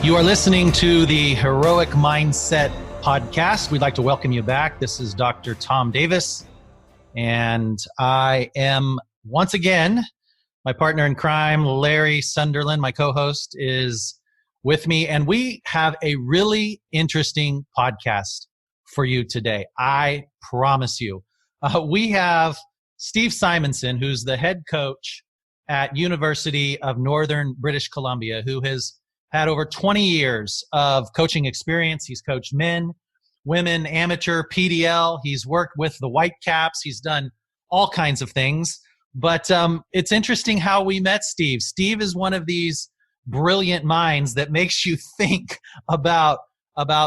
You are listening to the Heroic Mindset podcast. We'd like to welcome you back. This is Dr. Tom Davis, and I am once again, my partner in crime, Larry Sunderland, my co-host, is with me, and we have a really interesting podcast for you today. I promise you. We have Steve Simonson, who's the head coach at University of Northern British Columbia, who has had over 20 years of coaching experience. He's coached men, women, amateur, PDL. He's worked with the Whitecaps. He's done all kinds of things. But it's interesting how we met Steve. Steve is one of these brilliant minds that makes you think about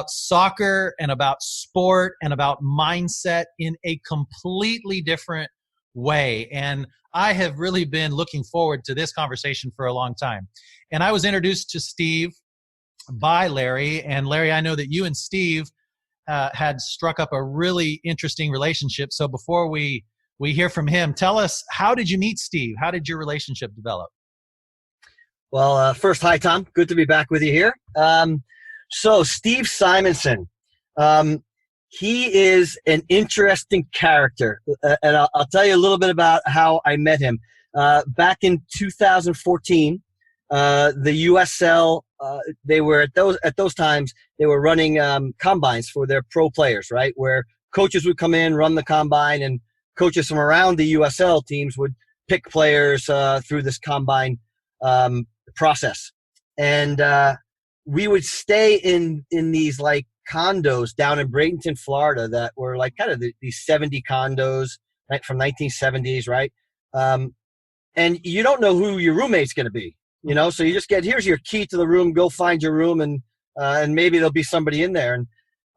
soccer and about sport and about mindset in a completely different way. And I have really been looking forward to this conversation for a long time. And I was introduced to Steve by Larry. And Larry, I know that you and Steve had struck up a really interesting relationship. So before we hear from him, tell us, how did you meet Steve? How did your relationship develop? Well, first, hi, Tom. Good to be back with you here. So Steve Simonson, he is an interesting character. And I'll tell you a little bit about how I met him. Back in 2014, the USL, they were at those times, they were running combines for their pro players, right? Where coaches would come in, run the combine, and coaches from around the USL teams would pick players through this combine process. And we would stay in these like condos down in Bradenton, Florida, that were like kind of these 70 condos, right, from 1970s, right? And you don't know who your roommate's going to be, you know, so you just get, here's your key to the room, go find your room, and maybe there'll be somebody in there.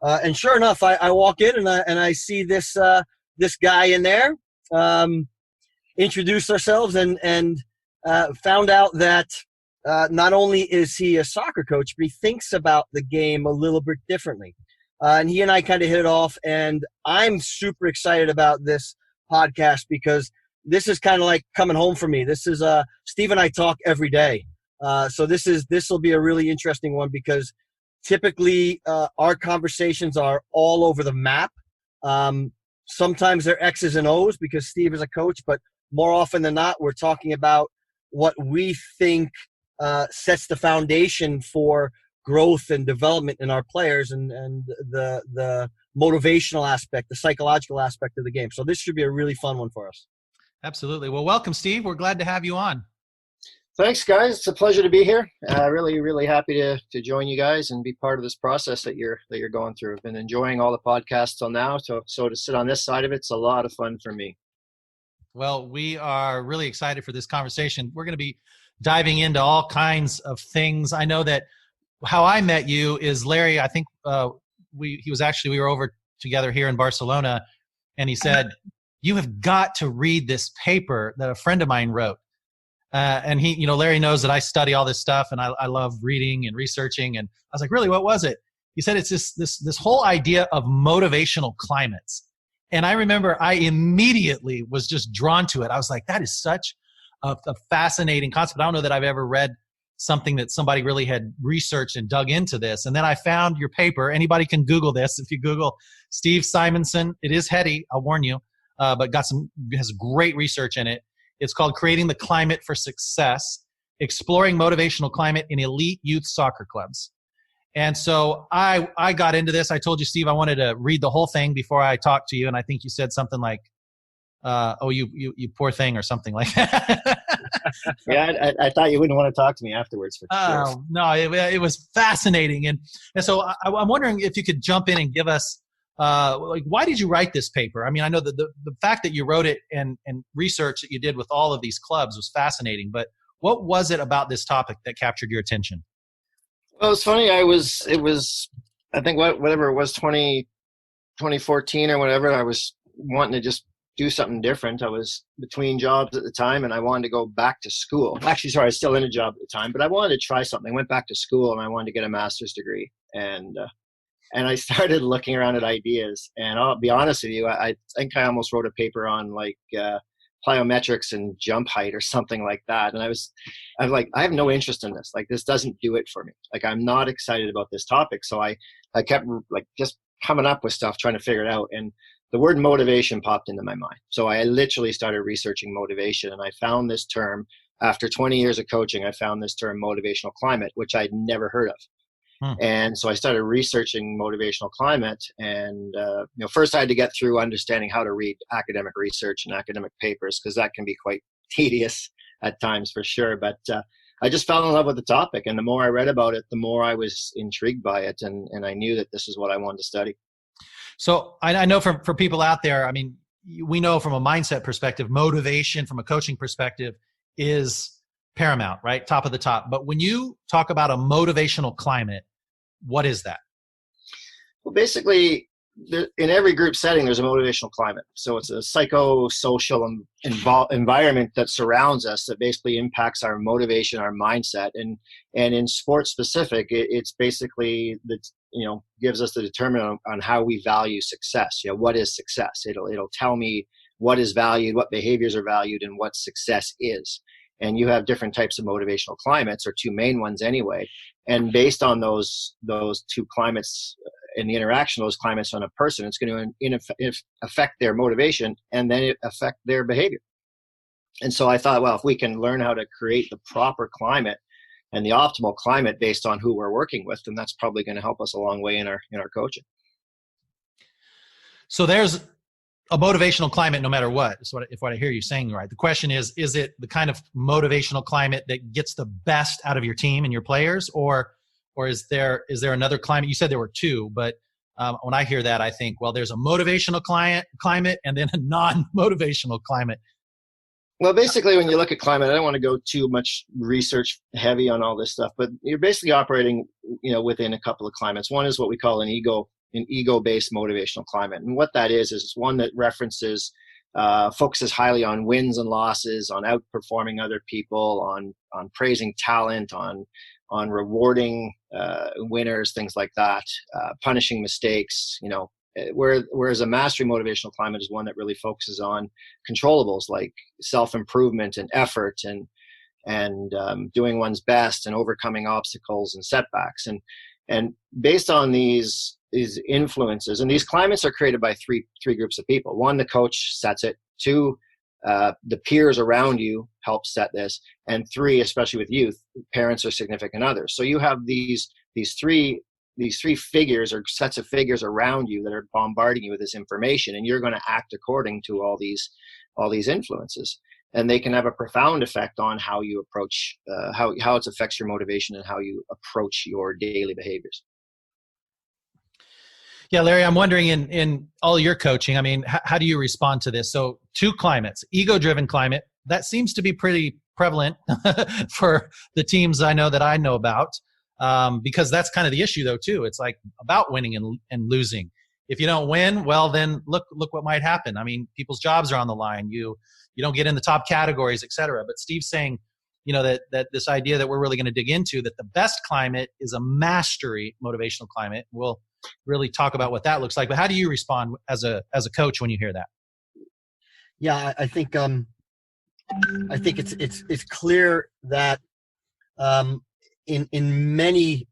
And sure enough, I walk in and I see this guy in there, introduced ourselves and found out that not only is he a soccer coach, but he thinks about the game a little bit differently. And he and I kind of hit it off, and I'm super excited about this podcast because this is kind of like coming home for me. This is Steve and I talk every day. So this will be a really interesting one because typically our conversations are all over the map. Sometimes they're X's and O's because Steve is a coach, but more often than not, we're talking about what we think sets the foundation for growth and development in our players and the motivational aspect, the psychological aspect of the game. So this should be a really fun one for us. Absolutely. Well, welcome, Steve. We're glad to have you on. Thanks, guys. It's a pleasure to be here. Really, really happy to join you guys and be part of this process that you're going through. I've been enjoying all the podcasts till now. So to sit on this side of it's a lot of fun for me. Well, we are really excited for this conversation. We're going to be diving into all kinds of things. I know that how I met you is Larry. I think we were over together here in Barcelona, and he said, "You have got to read this paper that a friend of mine wrote." And he, Larry knows that I study all this stuff, and I love reading and researching. And I was like, "Really, what was it?" He said, "It's this whole idea of motivational climates." And I remember I immediately was just drawn to it. I was like, that is such a fascinating concept. I don't know that I've ever read something that somebody really had researched and dug into this. And then I found your paper. Anybody can Google this. If you Google Steve Simonson, it is heady, I'll warn you, but has great research in it. It's called Creating the Climate for Success, Exploring Motivational Climate in Elite Youth Soccer Clubs. And so I got into this. I told you, Steve, I wanted to read the whole thing before I talked to you. And I think you said something like, "Oh, you poor thing," or something like that. Yeah, I thought you wouldn't want to talk to me afterwards. For sure. No, it was fascinating. And so I'm wondering if you could jump in and give us, why did you write this paper? I mean, I know that the fact that you wrote it and research that you did with all of these clubs was fascinating, but what was it about this topic that captured your attention? Well, it's funny. I think whatever it was, 2014 or whatever, I was wanting to just do something different. I was between jobs at the time, and I wanted to go back to school. Actually, sorry, I was still in a job at the time, but I wanted to try something. I went back to school, and I wanted to get a master's degree. And I started looking around at ideas. And I'll be honest with you, I think I almost wrote a paper on plyometrics and jump height or something like that. And I'm like, I have no interest in this. Like, this doesn't do it for me. Like, I'm not excited about this topic. So I kept like just coming up with stuff, trying to figure it out. And the word motivation popped into my mind. So I literally started researching motivation, and I found this term after 20 years of coaching. I found this term motivational climate, which I'd never heard of. And so I started researching motivational climate, and first I had to get through understanding how to read academic research and academic papers, because that can be quite tedious at times for sure. But I just fell in love with the topic, and the more I read about it, the more I was intrigued by it, and I knew that this is what I wanted to study. So I know for people out there, I mean, we know from a mindset perspective, motivation from a coaching perspective is paramount, right? Top of the top. But when you talk about a motivational climate, what is that? Well, basically, in every group setting, there's a motivational climate. So it's a psychosocial environment that surrounds us that basically impacts our motivation, our mindset. And in sports specific, it's basically gives us the determinant on how we value success. What is success? It'll tell me what is valued, what behaviors are valued, and what success is. And you have different types of motivational climates, or two main ones anyway. And based on those two climates and the interaction of those climates on a person, it's going to affect their motivation, and then it affect their behavior. And so I thought, well, if we can learn how to create the proper climate and the optimal climate based on who we're working with, then that's probably going to help us a long way in our coaching. So there's a motivational climate no matter what, if what I hear you saying right. The question is it the kind of motivational climate that gets the best out of your team and your players, or is there another climate? You said there were two, but when I hear that, I think, well, there's a motivational climate and then a non-motivational climate. Well, basically, when you look at climate, I don't want to go too much research heavy on all this stuff, but you're basically operating, within a couple of climates. One is what we call an ego-based motivational climate. And what that is one that focuses highly on wins and losses, on outperforming other people, on praising talent, on rewarding winners, things like that, punishing mistakes, whereas a mastery motivational climate is one that really focuses on controllables like self-improvement and effort and doing one's best and overcoming obstacles and setbacks. And based on these influences, and these climates are created by three groups of people. One, the coach sets it. Two, the peers around you help set this. And three, especially with youth, parents or significant others. So you have these three figures or sets of figures around you that are bombarding you with this information, and you're going to act according to all these influences. And they can have a profound effect on how you approach, how it affects your motivation and how you approach your daily behaviors. Yeah, Larry, I'm wondering in all your coaching, I mean, how do you respond to this? So two climates, ego-driven climate, that seems to be pretty prevalent for the teams I know about, because that's kind of the issue though too. It's like about winning and losing. If you don't win, well, then look what might happen. I mean, people's jobs are on the line. You don't get in the top categories, et cetera. But Steve's saying, that this idea that we're really going to dig into, that the best climate is a mastery motivational climate. We'll really talk about what that looks like. But how do you respond as a coach when you hear that? Yeah, I think it's clear that in many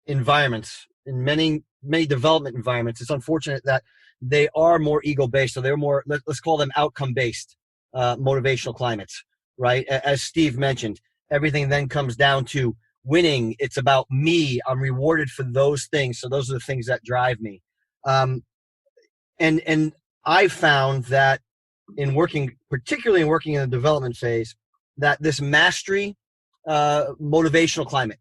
environments, in many development environments, it's unfortunate that they are more ego-based, so they're more, let's call them outcome-based motivational climates, right? As Steve mentioned, everything then comes down to winning. It's about me. I'm rewarded for those things, so those are the things that drive me. And I found that particularly in working in the development phase, that this mastery motivational climate,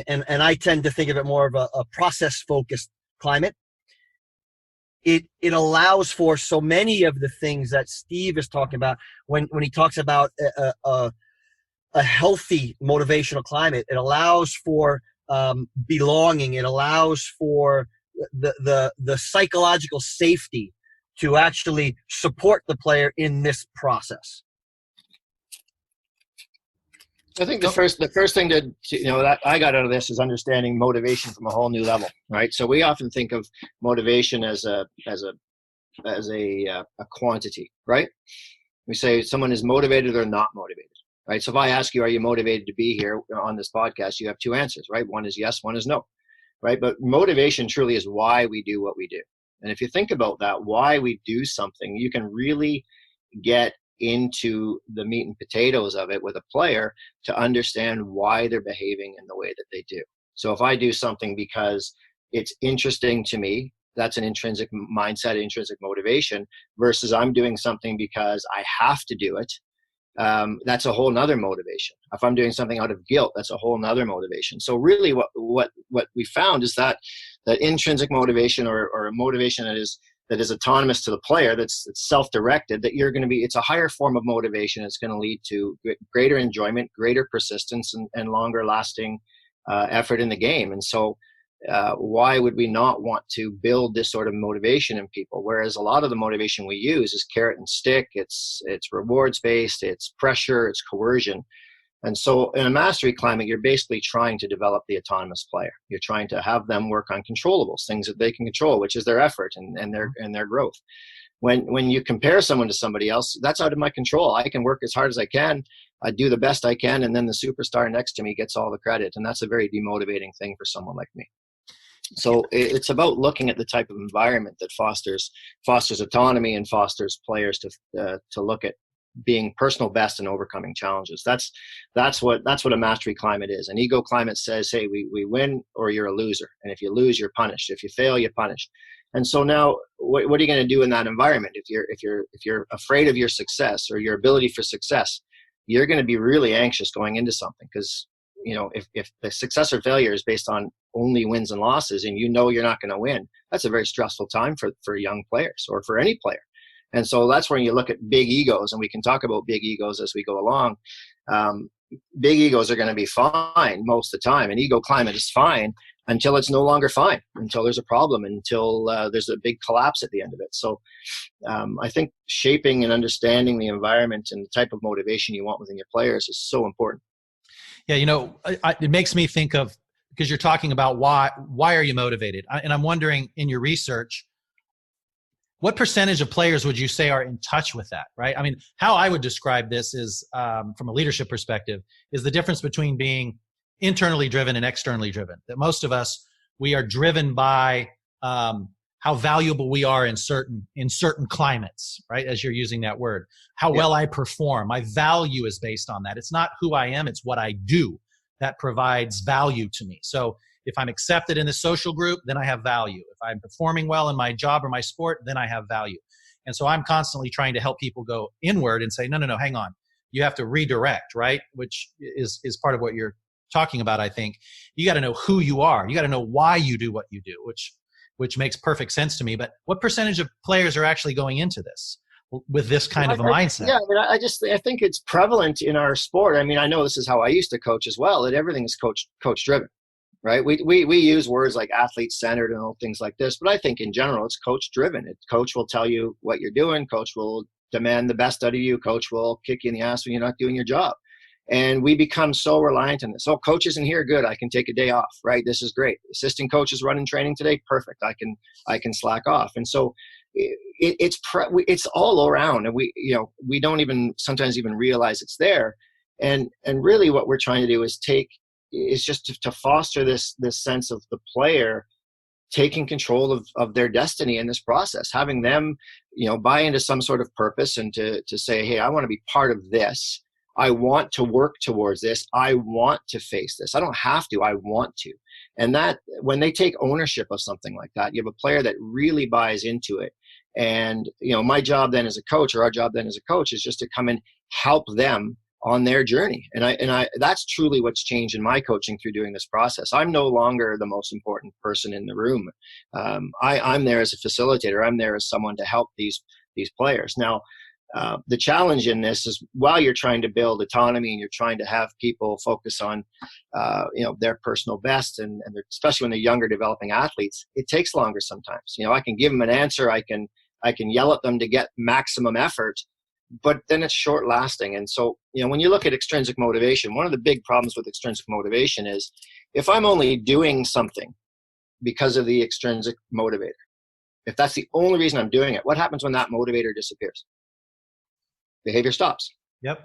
and I tend to think of it more of a process-focused climate. It allows for so many of the things that Steve is talking about when he talks about a healthy motivational climate. It allows for belonging. It allows for the psychological safety to actually support the player in this process. I think the first thing that I got out of this is understanding motivation from a whole new level, right? So we often think of motivation as a quantity, right? We say someone is motivated or not motivated, right? So if I ask you, are you motivated to be here on this podcast? You have two answers, right? One is yes, one is no, right? But motivation truly is why we do what we do. And if you think about that, why we do something, you can really get into the meat and potatoes of it with a player to understand why they're behaving in the way that they do. So if I do something because it's interesting to me, that's an intrinsic mindset, intrinsic motivation, versus I'm doing something because I have to do it. That's a whole nother motivation. If I'm doing something out of guilt, that's a whole nother motivation. So really what we found is that intrinsic motivation or a motivation that is autonomous to the player, that's self-directed, that it's a higher form of motivation. It's going to lead to greater enjoyment, greater persistence, and longer lasting effort in the game. And so why would we not want to build this sort of motivation in people? Whereas a lot of the motivation we use is carrot and stick. It's rewards based, it's pressure, it's coercion. And so in a mastery climate, you're basically trying to develop the autonomous player. You're trying to have them work on controllables, things that they can control, which is their effort and their growth. When you compare someone to somebody else, that's out of my control. I can work as hard as I can. I do the best I can, and then the superstar next to me gets all the credit. And that's a very demotivating thing for someone like me. So it's about looking at the type of environment that fosters autonomy and fosters players to look at being personal best and overcoming challenges. That's what a mastery climate is. An ego climate says, hey, we win or you're a loser, and if you lose, you're punished. If you fail, you're punished. And so now, what are you going to do in that environment? If you're afraid of your success or your ability for success, you're going to be really anxious going into something, because if the success or failure is based on only wins and losses, and you're not going to win, that's a very stressful time for young players or for any player. And so that's when you look at big egos, and we can talk about big egos as we go along. Big egos are going to be fine most of the time. An ego climate is fine until it's no longer fine, until there's a problem, until there's a big collapse at the end of it. So I think shaping and understanding the environment and the type of motivation you want within your players is so important. Yeah, it makes me think of, because you're talking about why are you motivated? And I'm wondering, in your research, what percentage of players would you say are in touch with that, right? I mean, how I would describe this is, from a leadership perspective, is the difference between being internally driven and externally driven. That most of us, we are driven by how valuable we are in certain climates, right? As you're using that word, how well I perform. My value is based on that. It's not who I am, it's what I do that provides value to me. So if I'm accepted in the social group, then I have value. If I'm performing well in my job or my sport, then I have value. And so I'm constantly trying to help people go inward and say, no, hang on. You have to redirect, right? Which is part of what you're talking about, I think. You got to know who you are. You got to know why you do what you do, which makes perfect sense to me. But what percentage of players are actually going into this with this kind of a mindset? Yeah, I think it's prevalent in our sport. I mean, I know this is how I used to coach as well, that everything is coach driven, right? We use words like athlete centered and all things like this, but I think in general it's coach driven. Coach will tell you what you're doing. Coach will demand the best out of you. Coach will kick you in the ass when you're not doing your job. And we become so reliant on this. Oh, coach isn't here. Good. I can take a day off, right? This is great. Assistant coach is running training today. Perfect. I can slack off. And so it's all around, and we don't even sometimes even realize it's there. And really what we're trying to do is just to foster this sense of the player taking control of their destiny in this process, having them, buy into some sort of purpose and to say, hey, I want to be part of this. I want to work towards this. I want to face this. I don't have to. I want to. And that when they take ownership of something like that, you have a player that really buys into it. And, my job then as a coach, or our job then as a coach, is just to come and help them on their journey. And I that's truly what's changed in my coaching through doing this process. I'm no longer the most important person in the room. I'm there as a facilitator. I'm there as someone to help these players. Now, the challenge in this is, while you're trying to build autonomy and you're trying to have people focus on, their personal best, and especially when they're younger developing athletes, it takes longer sometimes. I can give them an answer. I can yell at them to get maximum effort, but then it's short lasting. And so, when you look at extrinsic motivation, one of the big problems with extrinsic motivation is, if I'm only doing something because of the extrinsic motivator, if that's the only reason I'm doing it, what happens when that motivator disappears? behavior stops. Yep.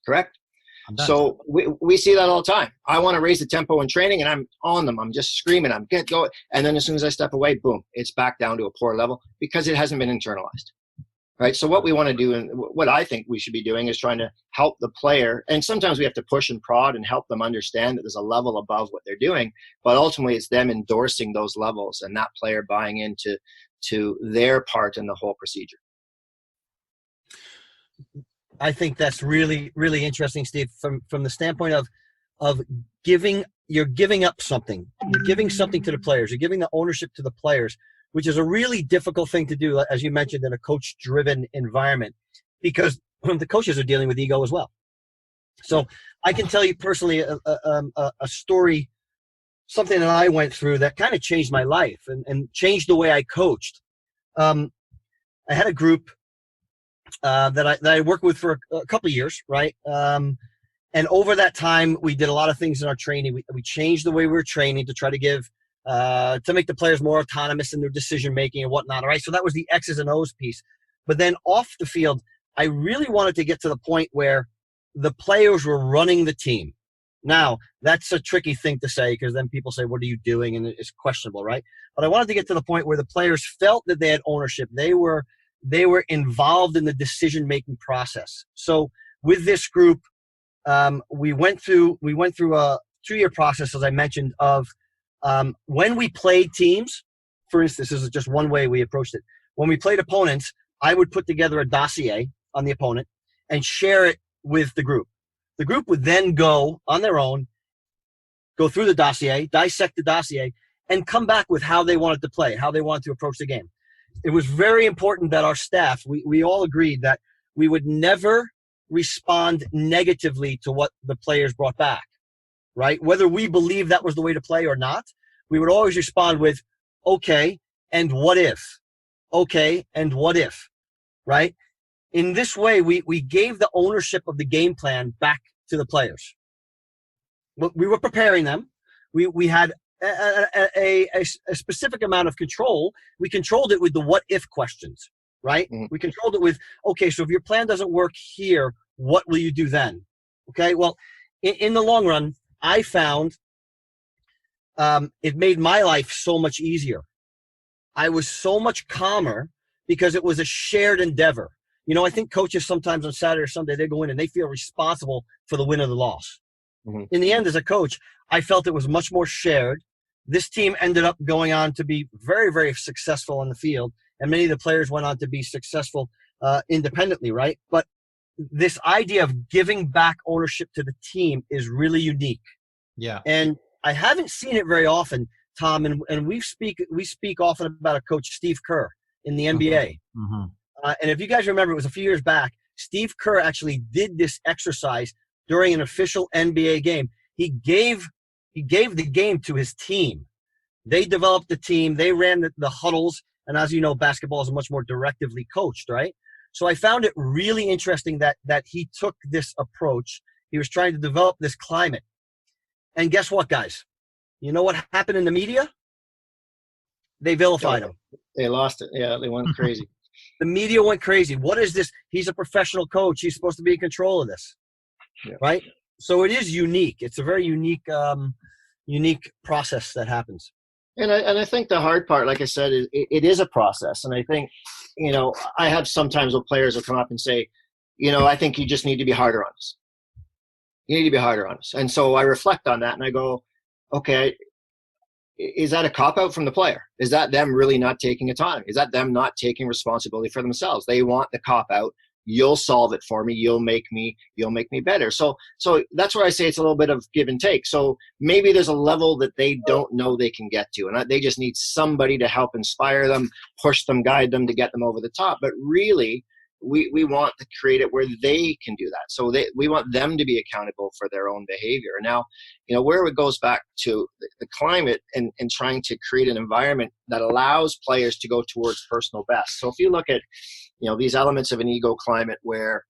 Correct? I'm done. So we see that all the time. I want to raise the tempo in training, and I'm on them. I'm just screaming. I'm get going. And then as soon as I step away, boom, it's back down to a poor level because it hasn't been internalized. Right. So what we want to do, and what I think we should be doing, is trying to help the player. And sometimes we have to push and prod and help them understand that there's a level above what they're doing. But ultimately, it's them endorsing those levels and that player buying into their part in the whole procedure. I think that's really, really interesting, Steve, from the standpoint of you're giving up something. You're giving something to the players. You're giving the ownership to the players, which is a really difficult thing to do, as you mentioned, in a coach-driven environment, because the coaches are dealing with ego as well. So I can tell you personally a story, something that I went through that kind of changed my life and changed the way I coached. I had a group that I worked with for a couple of years, right? And over that time, we did a lot of things in our training. We changed the way we were training to try to give to make the players more autonomous in their decision making and whatnot. All right, so that was the X's and O's piece. But then off the field, I really wanted to get to the point where the players were running the team. Now, that's a tricky thing to say because then people say, "What are you doing?" and it's questionable, right? But I wanted to get to the point where the players felt that they had ownership. They were involved in the decision-making process. So with this group, we went through a 2-year process, as I mentioned, of when we played teams. For instance, this is just one way we approached it. When we played opponents, I would put together a dossier on the opponent and share it with the group. The group would then go on their own, go through the dossier, dissect the dossier, and come back with how they wanted to play, how they wanted to approach the game. It was very important that our staff, we all agreed that we would never respond negatively to what the players brought back, right? Whether we believe that was the way to play or not, we would always respond with, okay, and what if? Okay, and what if, right? In this way, we gave the ownership of the game plan back to the players. We were preparing them. We had a specific amount of control. We controlled it with the what if questions, right? Mm-hmm. We controlled it with, okay, so if your plan doesn't work here, what will you do then? Okay, well, in the long run, I found it made my life so much easier. I was so much calmer because it was a shared endeavor. You know, I think coaches sometimes on Saturday or Sunday, they go in and they feel responsible for the win or the loss. Mm-hmm. In the end, as a coach, I felt it was much more shared. This team ended up going on to be very, very successful on the field, and many of the players went on to be successful independently, right? But this idea of giving back ownership to the team is really unique. Yeah. And I haven't seen it very often, Tom, and we speak often about a coach, Steve Kerr, in the NBA. Mm-hmm. And if you guys remember, it was a few years back, Steve Kerr actually did this exercise during an official NBA game. He gave the game to his team. They developed the team. They ran the huddles. And as you know, basketball is much more directively coached, right? So I found it really interesting that he took this approach. He was trying to develop this climate. And guess what, guys? You know what happened in the media? They vilified him. They lost it. Yeah, they went crazy. The media went crazy. What is this? He's a professional coach. He's supposed to be in control of this, right? So it is unique. It's a very unique process that happens. And I think the hard part, like I said, is it is a process. And I think, you know, I have sometimes when players will come up and say, you know, I think you just need to be harder on us. You need to be harder on us. And so I reflect on that and I go, okay, is that a cop-out from the player? Is that them really not taking autonomy? Is that them not taking responsibility for themselves? They want the cop-out. You'll solve it for me. You'll make me better. So that's where I say it's a little bit of give and take. So maybe there's a level that they don't know they can get to, and they just need somebody to help inspire them, push them, guide them to get them over the top. But really, we want to create it where they can do that. So we want them to be accountable for their own behavior. Now, you know, where it goes back to the climate and trying to create an environment that allows players to go towards personal best. So if you look at, you know, these elements of an ego climate where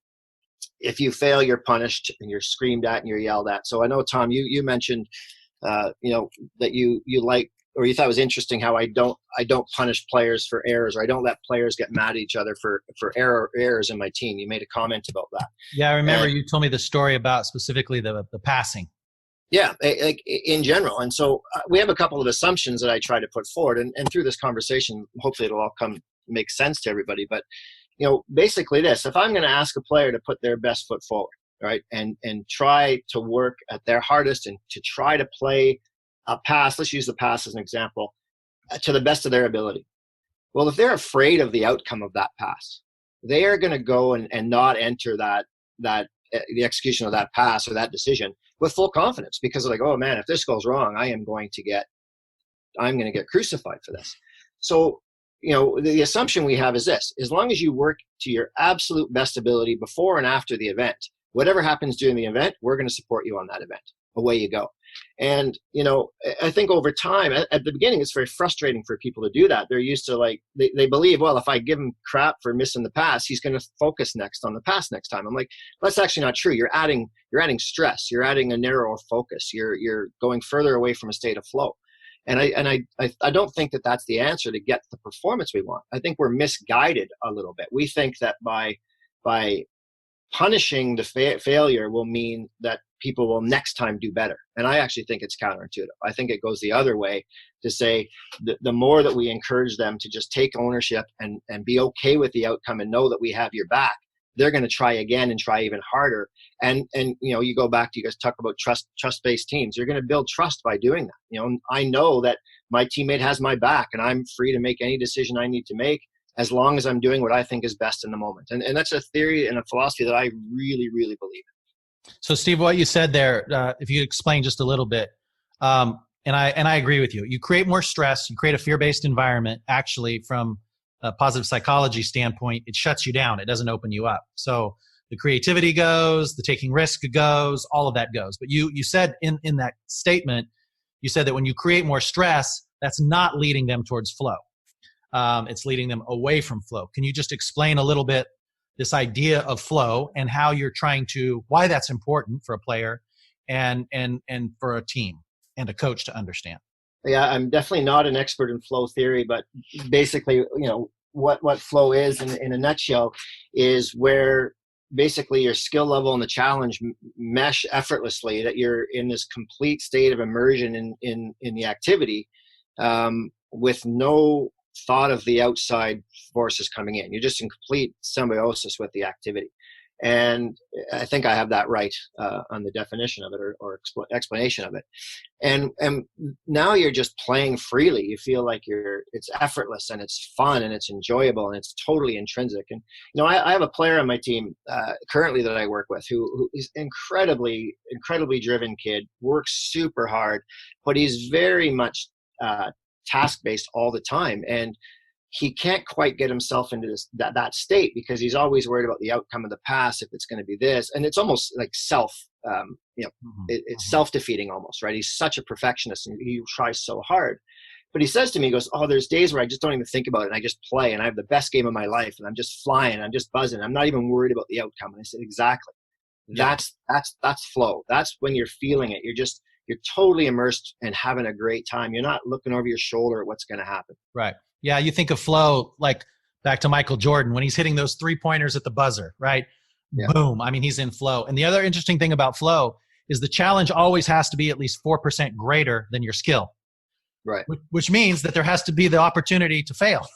if you fail, you're punished and you're screamed at and you're yelled at. So I know, Tom, you mentioned, you know, that you like or you thought it was interesting how I don't punish players for errors, or I don't let players get mad at each other for errors in my team. You made a comment about that. Yeah, I remember you told me the story about specifically the passing. Yeah, like in general. And so we have a couple of assumptions that I try to put forward, and through this conversation, hopefully it'll all make sense to everybody. But basically this: if I'm going to ask a player to put their best foot forward, right, and try to work at their hardest and to try to play a pass, let's use the pass as an example, to the best of their ability. Well, if they're afraid of the outcome of that pass, they are going to go and not enter the execution of that pass or that decision with full confidence, because they're like, oh man, if this goes wrong, I'm going to get crucified for this. So, the assumption we have is this: as long as you work to your absolute best ability before and after the event, whatever happens during the event, we're going to support you on that event. Away you go. And, I think over time, at the beginning, it's very frustrating for people to do that. They're used to they believe, well, if I give him crap for missing the pass, he's going to focus next on the pass next time. I'm like, that's actually not true. You're adding stress. You're adding a narrower focus. You're going further away from a state of flow. And I don't think that that's the answer to get the performance we want. I think we're misguided a little bit. We think that by punishing the failure will mean that people will next time do better. And I actually think it's counterintuitive. I think it goes the other way, to say the more that we encourage them to just take ownership and be okay with the outcome and know that we have your back, they're going to try again and try even harder. And you go back to, you guys talk about trust-based teams. You're going to build trust by doing that. I know that my teammate has my back and I'm free to make any decision I need to make, as long as I'm doing what I think is best in the moment. And that's a theory and a philosophy that I really, really believe in. So Steve, what you said there, if you explain just a little bit, and I agree with you. You create more stress, you create a fear-based environment. Actually, from a positive psychology standpoint, it shuts you down. It doesn't open you up. So the creativity goes, the taking risk goes, all of that goes. But you said in that statement, you said that when you create more stress, that's not leading them towards flow. It's leading them away from flow. Can you just explain a little bit this idea of flow and how you're why that's important for a player and for a team and a coach to understand? Yeah, I'm definitely not an expert in flow theory, but basically, what flow is in a nutshell is where basically your skill level and the challenge mesh effortlessly, that you're in this complete state of immersion in the activity, with no thought of the outside forces coming in. You're just in complete symbiosis with the activity. And I think I have that right on the definition of it or explanation of it. And now you're just playing freely. You feel like it's effortless and it's fun and it's enjoyable and it's totally intrinsic. And, I have a player on my team currently that I work with who is incredibly driven kid, works super hard, but he's very much task-based all the time, and he can't quite get himself into that state because he's always worried about the outcome of the pass, if it's going to be this, and it's almost like it's self-defeating almost, right? He's such a perfectionist and he tries so hard, but he says to me, he goes, oh, there's days where I just don't even think about it and I just play and I have the best game of my life and I'm just flying, I'm just buzzing, I'm not even worried about the outcome. And I said, exactly. Yeah. That's flow. That's when you're feeling it. You're totally immersed and having a great time. You're not looking over your shoulder at what's going to happen. Right. Yeah. You think of flow, like back to Michael Jordan, when he's hitting those 3-pointers at the buzzer, right? Yeah. Boom. I mean, he's in flow. And the other interesting thing about flow is the challenge always has to be at least 4% greater than your skill. Right. Which means that there has to be the opportunity to fail,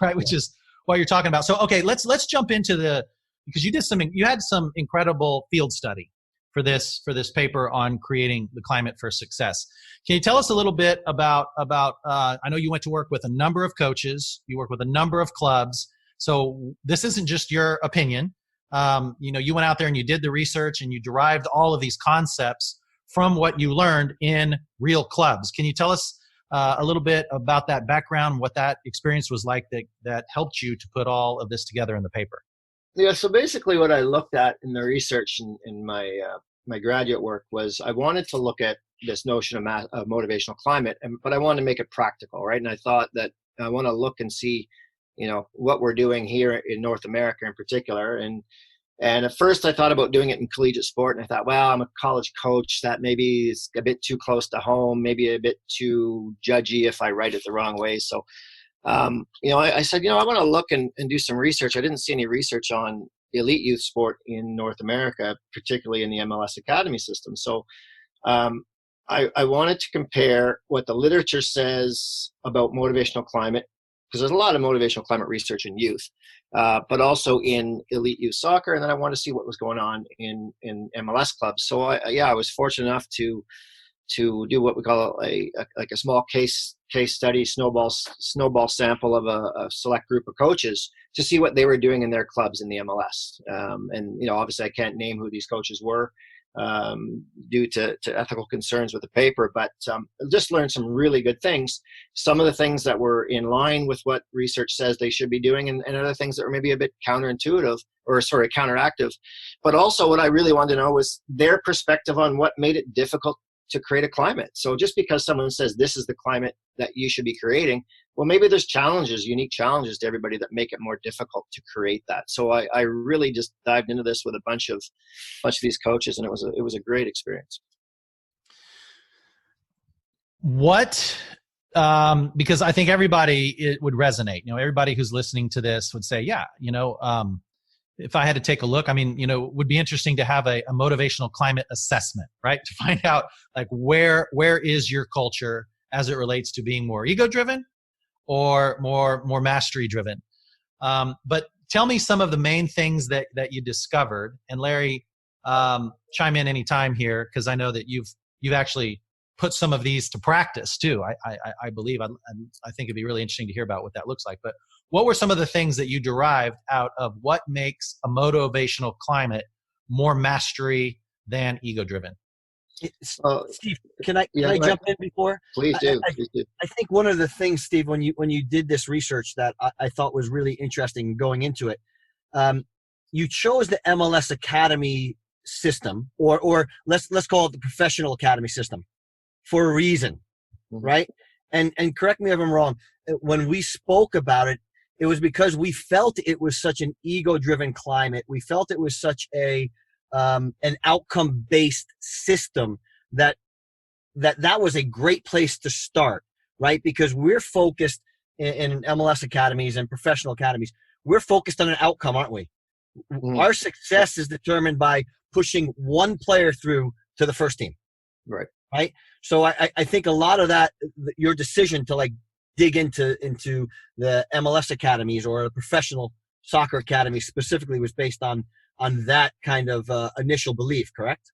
right? Which is what you're talking about. So, okay, let's jump into because you had some incredible field study for this paper on creating the climate for success. Can you tell us a little bit about I know you went to work with a number of coaches, you work with a number of clubs. So this isn't just your opinion. You went out there and you did the research and you derived all of these concepts from what you learned in real clubs. Can you tell us a little bit about that background, what that experience was like that helped you to put all of this together in the paper? Yeah, so basically what I looked at in the research in my graduate work was I wanted to look at this notion of motivational climate, but I wanted to make it practical, right? And I thought that I want to look and see, what we're doing here in North America in particular, and And at first I thought about doing it in collegiate sport, and I thought, well, I'm a college coach. That maybe is a bit too close to home, maybe a bit too judgy if I write it the wrong way. So, I said, I want to look and do some research. I didn't see any research on elite youth sport in North America, particularly in the MLS Academy system. So I wanted to compare what the literature says about motivational climate, because there's a lot of motivational climate research in youth, but also in elite youth soccer. And then I wanted to see what was going on in MLS clubs. So I was fortunate enough to do what we call a small case study, snowball sample of a select group of coaches to see what they were doing in their clubs in the MLS. And obviously I can't name who these coaches were due to ethical concerns with the paper, but just learned some really good things. Some of the things that were in line with what research says they should be doing, and other things that were maybe a bit counteractive. But also what I really wanted to know was their perspective on what made it difficult to create a climate. So just because someone says this is the climate that you should be creating, well, maybe there's unique challenges to everybody that make it more difficult to create that. So I really just dived into this with a bunch of these coaches, and it was a great experience. What, because I think it would resonate. Everybody who's listening to this would say, yeah, if I had to take a look, it would be interesting to have a motivational climate assessment, right? To find out like where is your culture as it relates to being more ego-driven or more mastery-driven. But tell me some of the main things that you discovered. And Larry, chime in anytime here, because I know that you've actually put some of these to practice too. I believe. I think it'd be really interesting to hear about what that looks like. But what were some of the things that you derived out of what makes a motivational climate more mastery than ego-driven? Steve, can I jump in before? Please do. I think one of the things, Steve, when you did this research that I thought was really interesting going into it, you chose the MLS Academy system, or let's call it the Professional Academy system, for a reason, right? And correct me if I'm wrong. When we spoke about it, it was because we felt it was such an ego-driven climate. We felt it was such an outcome-based system that was a great place to start, right? Because we're focused in MLS academies and professional academies. We're focused on an outcome, aren't we? Our success is determined by pushing one player through to the first team, right? So I think a lot of that, your decision to dig into the MLS academies or the professional soccer academy specifically was based on that kind of initial belief, correct?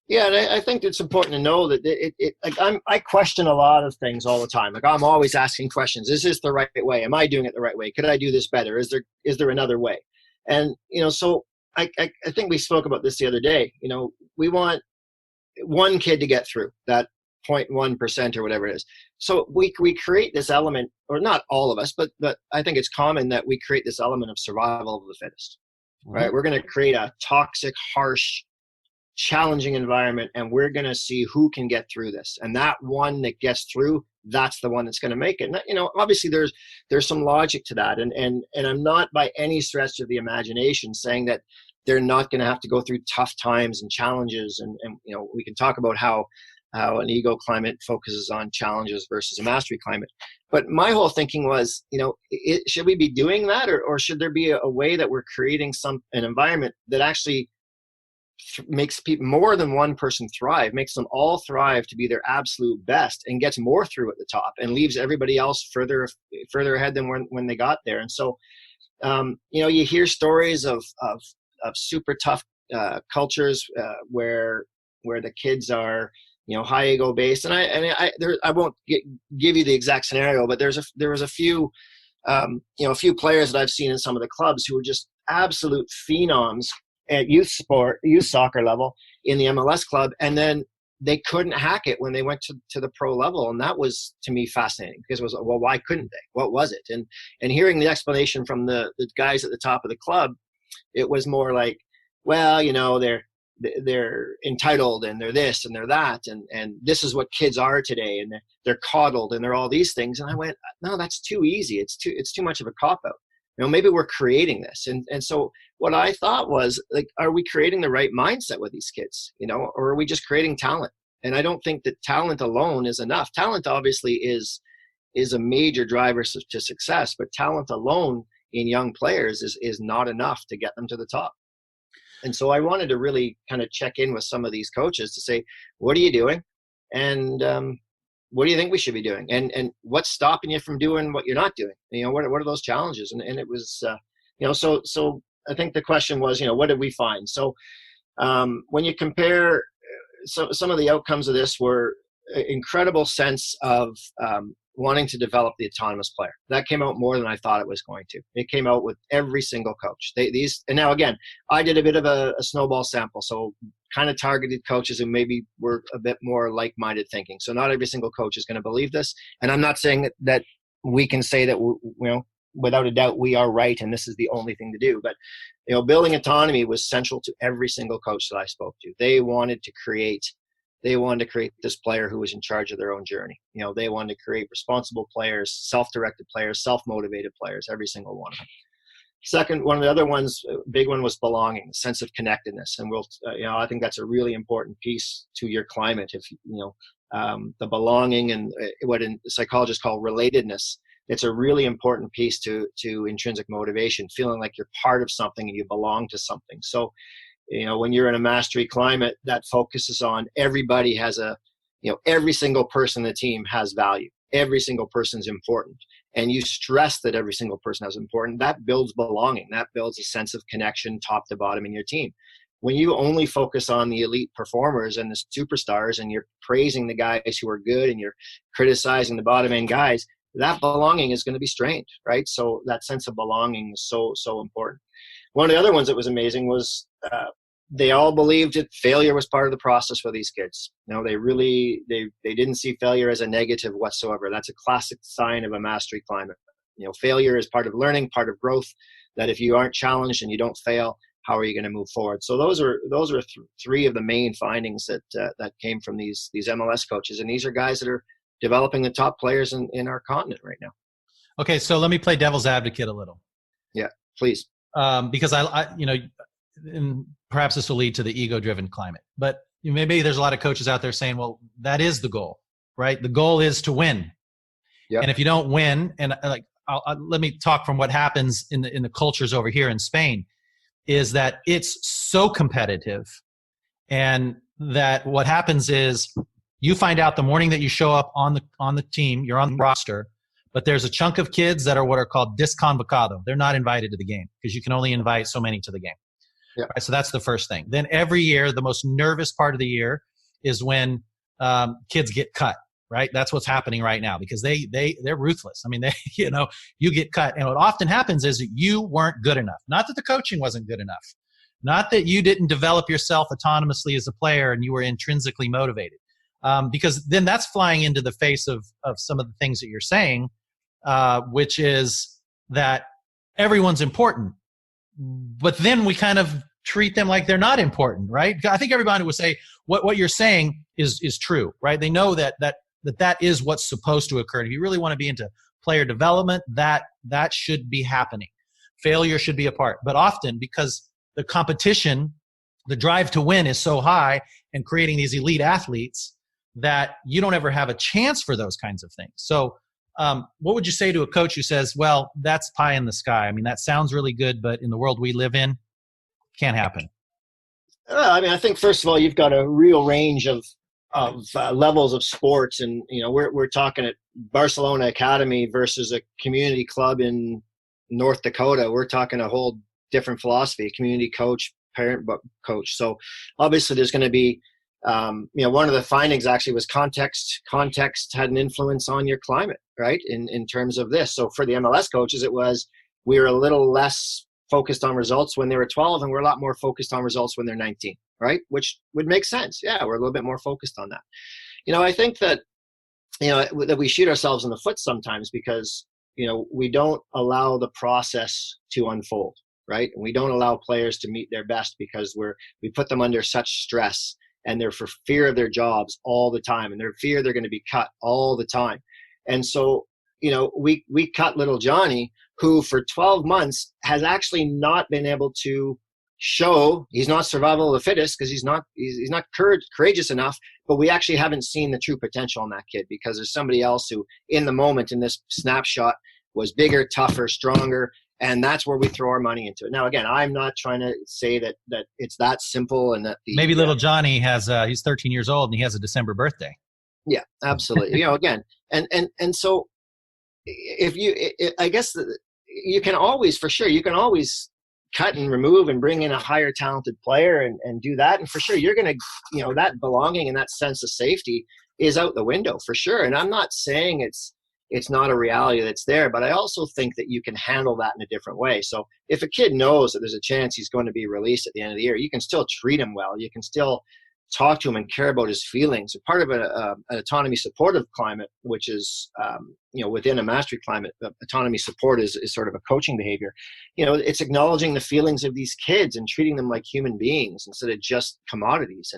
Yeah, and I think it's important to know that I question a lot of things all the time. Like I'm always asking questions. Is this the right way? Am I doing it the right way? Could I do this better? Is there another way? And so I think we spoke about this the other day. We want one kid to get through that 0.1% or whatever it is. So we create this element, or not all of us, but I think it's common that we create this element of survival of the fittest, right? We're going to create a toxic, harsh, challenging environment, and we're going to see who can get through this. And that one that gets through, that's the one that's going to make it. And, obviously there's some logic to that. And I'm not by any stretch of the imagination saying that they're not going to have to go through tough times and challenges. And we can talk about how an ego climate focuses on challenges versus a mastery climate. But my whole thinking was, should we be doing that, or should there be a way that we're creating an environment that actually makes people, more than one person, thrive, makes them all thrive to be their absolute best, and gets more through at the top and leaves everybody else further ahead than when they got there. And so, you hear stories of super tough cultures where the kids are high ego based, and I won't give you the exact scenario, but there was a few players that I've seen in some of the clubs who were just absolute phenoms at youth soccer level in the MLS club, and then they couldn't hack it when they went to the pro level. And that was, to me, fascinating, because it was, well, why couldn't they? What was it? And hearing the explanation from the guys at the top of the club, it was more like, well, they're entitled, and they're this and they're that, and this is what kids are today, and they're coddled, and they're all these things. And I went, no, that's too easy. It's too much of a cop out. maybe we're creating this. And so what I thought was, like, are we creating the right mindset with these kids, or are we just creating talent? And I don't think that talent alone is enough. Talent obviously is a major driver to success, but talent alone in young players is not enough to get them to the top. And so I wanted to really kind of check in with some of these coaches to say, what are you doing? And what do you think we should be doing? And what's stopping you from doing what you're not doing? What are those challenges? And it was, so I think the question was, what did we find? So when you compare, some of the outcomes of this were an incredible sense of wanting to develop the autonomous player. That came out more than I thought it was going to. It came out with every single coach. And now again, I did a bit of a snowball sample, so kind of targeted coaches who maybe were a bit more like-minded thinking. So not every single coach is going to believe this. And I'm not saying that we can say that, without a doubt, we are right and this is the only thing to do. But, building autonomy was central to every single coach that I spoke to. They wanted to create this player who was in charge of their own journey. They wanted to create responsible players, self-directed players, self-motivated players, every single one of them. Second, one of the other ones, big one, was belonging, the sense of connectedness. And I think that's a really important piece to your climate. If the belonging and what psychologists call relatedness, it's a really important piece to intrinsic motivation, feeling like you're part of something and you belong to something. So, when you're in a mastery climate, that focuses on everybody has every single person in the team has value. Every single person's important. And you stress that every single person is important. That builds belonging. That builds a sense of connection top to bottom in your team. When you only focus on the elite performers and the superstars and you're praising the guys who are good and you're criticizing the bottom end guys, that belonging is going to be strained, right? So that sense of belonging is so important. One of the other ones that was amazing was they all believed that failure was part of the process for these kids. They didn't see failure as a negative whatsoever. That's a classic sign of a mastery climate. Failure is part of learning, part of growth, that if you aren't challenged and you don't fail, how are you going to move forward? So those are three of the main findings that came from these MLS coaches. And these are guys that are developing the top players in our continent right now. Okay, so let me play devil's advocate a little. Yeah, please. Because and perhaps this will lead to the ego-driven climate. But maybe there's a lot of coaches out there saying, well, that is the goal, right? The goal is to win. Yep. And if you don't win, and let me talk from what happens in the cultures over here in Spain, is that it's so competitive, and that what happens is you find out the morning that you show up on the team, you're on the roster, but there's a chunk of kids that are what are called disconvocado. They're not invited to the game because you can only invite so many to the game. Yeah. Right, so that's the first thing. Then every year, the most nervous part of the year is when kids get cut, right? That's what's happening right now because they're ruthless. I mean, you get cut. And what often happens is that you weren't good enough. Not that the coaching wasn't good enough. Not that you didn't develop yourself autonomously as a player and you were intrinsically motivated. Because then that's flying into the face of some of the things that you're saying, which is that everyone's important. But then we kind of treat them like they're not important, right? I think everybody would say what you're saying is true, right? They know that is what's supposed to occur. If you really want to be into player development, that should be happening. Failure should be a part. But often, because the competition, the drive to win is so high and creating these elite athletes, that you don't ever have a chance for those kinds of things. So what would you say to a coach who says, well, that's pie in the sky? I mean, that sounds really good, but in the world we live in, can't happen. I think, first of all, you've got a real range of levels of sports. And, we're talking at Barcelona Academy versus a community club in North Dakota. We're talking a whole different philosophy, community coach, parent coach. So obviously there's going to be, one of the findings actually was context. Context had an influence on your climate, right? In terms of this. So for the MLS coaches, we were a little less focused on results when they were 12, and we're a lot more focused on results when they're 19, right? Which would make sense. Yeah, we're a little bit more focused on that. I think that, that we shoot ourselves in the foot sometimes because, we don't allow the process to unfold, right? And we don't allow players to meet their best because we put them under such stress. And they're for fear of their jobs all the time, and they're fear they're going to be cut all the time. And so, we cut little Johnny, who for 12 months has actually not been able to show he's not survival of the fittest because he's not courageous enough, but we actually haven't seen the true potential in that kid because there's somebody else who in the moment in this snapshot was bigger, tougher, stronger, and that's where we throw our money into it. Now, again, I'm not trying to say that it's that simple and that maybe little Johnny has he's 13 years old and he has a December birthday. Yeah, absolutely. Again, and so I guess you can always, for sure, you can always cut and remove and bring in a higher talented player and do that. And for sure, you're going to, that belonging and that sense of safety is out the window for sure. And I'm not saying it's not a reality that's there, but I also think that you can handle that in a different way. So if a kid knows that there's a chance he's going to be released at the end of the year, you can still treat him well. You can still talk to him and care about his feelings. Part of an autonomy supportive climate, which is, within a mastery climate, autonomy support is sort of a coaching behavior. It's acknowledging the feelings of these kids and treating them like human beings instead of just commodities.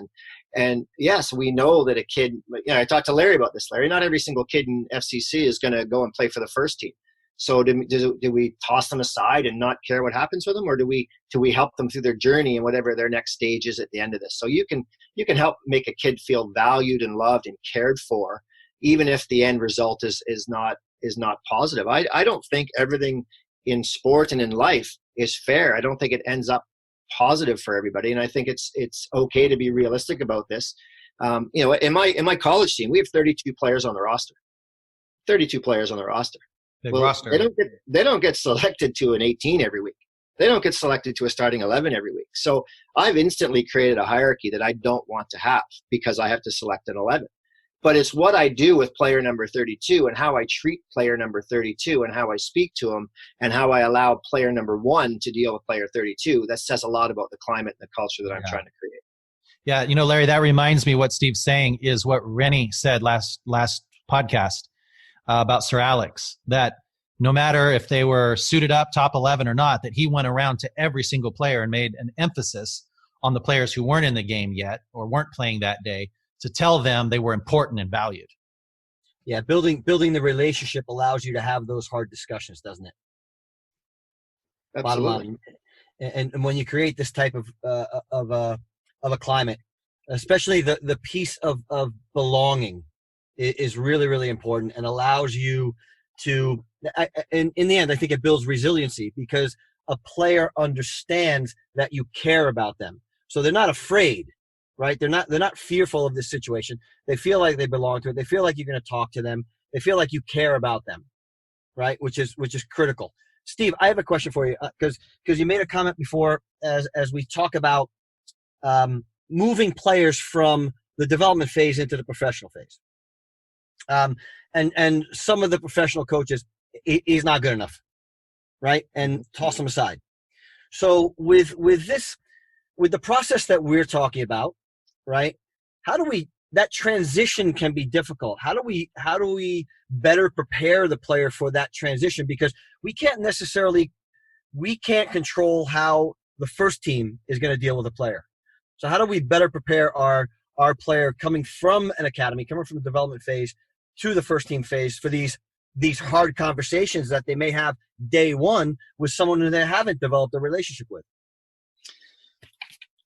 And yes, we know that a kid, I talked to Larry about this, Larry, not every single kid in FCC is going to go and play for the first team. So do we toss them aside and not care what happens with them, or do we help them through their journey and whatever their next stage is at the end of this? So you can help make a kid feel valued and loved and cared for, even if the end result is not positive. I don't think everything in sport and in life is fair. I don't think it ends up positive for everybody, and I think it's okay to be realistic about this. In my college team, we have 32 players on the roster. 32 players on the roster. Roster. They don't get selected to an 18 every week. They don't get selected to a starting 11 every week. So I've instantly created a hierarchy that I don't want to have because I have to select an 11. But it's what I do with player number 32 and how I treat player number 32 and how I speak to him and how I allow player number 1 to deal with player 32. That says a lot about the climate and the culture that I'm trying to create. Yeah, Larry, that reminds me what Steve's saying is what Rennie said last podcast about Sir Alex, that no matter if they were suited up top 11 or not, that he went around to every single player and made an emphasis on the players who weren't in the game yet or weren't playing that day to tell them they were important and valued. Yeah, building the relationship allows you to have those hard discussions, doesn't it? Absolutely. Bottom line. And when you create this type of a climate, especially the piece of belonging is really, really important and allows you to, in the end, I think it builds resiliency because a player understands that you care about them. So they're not afraid, right? They're not fearful of this situation. They feel like they belong to it. They feel like you're going to talk to them. They feel like you care about them, right? Which is critical. Steve, I have a question for you because you made a comment before as we talk about moving players from the development phase into the professional phase. And some of the professional coaches, he's not good enough, right? And toss them aside. So with the process that we're talking about, right? That transition can be difficult. How do we better prepare the player for that transition? Because we can't control how the first team is going to deal with a player. So how do we better prepare our player coming from an academy, coming from the development phase to the first team phase for these hard conversations that they may have day one with someone who they haven't developed a relationship with?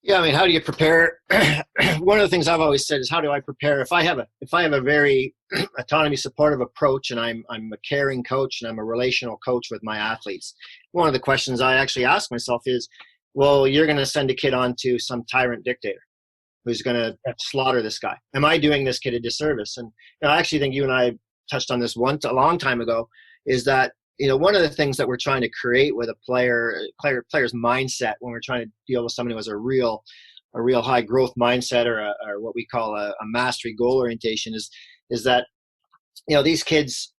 Yeah, I mean, how do you prepare? One of the things I've always said is, how do I prepare if I have a very autonomy supportive approach and I'm a caring coach and I'm a relational coach with my athletes? One of the questions I actually ask myself is, well, you're going to send a kid on to some tyrant dictator who's going to slaughter this guy. Am I doing this kid a disservice? And I actually think you and I touched on this a long time ago, is that one of the things that we're trying to create with a player's mindset when we're trying to deal with somebody who has a real high growth mindset or what we call a mastery goal orientation is that these kids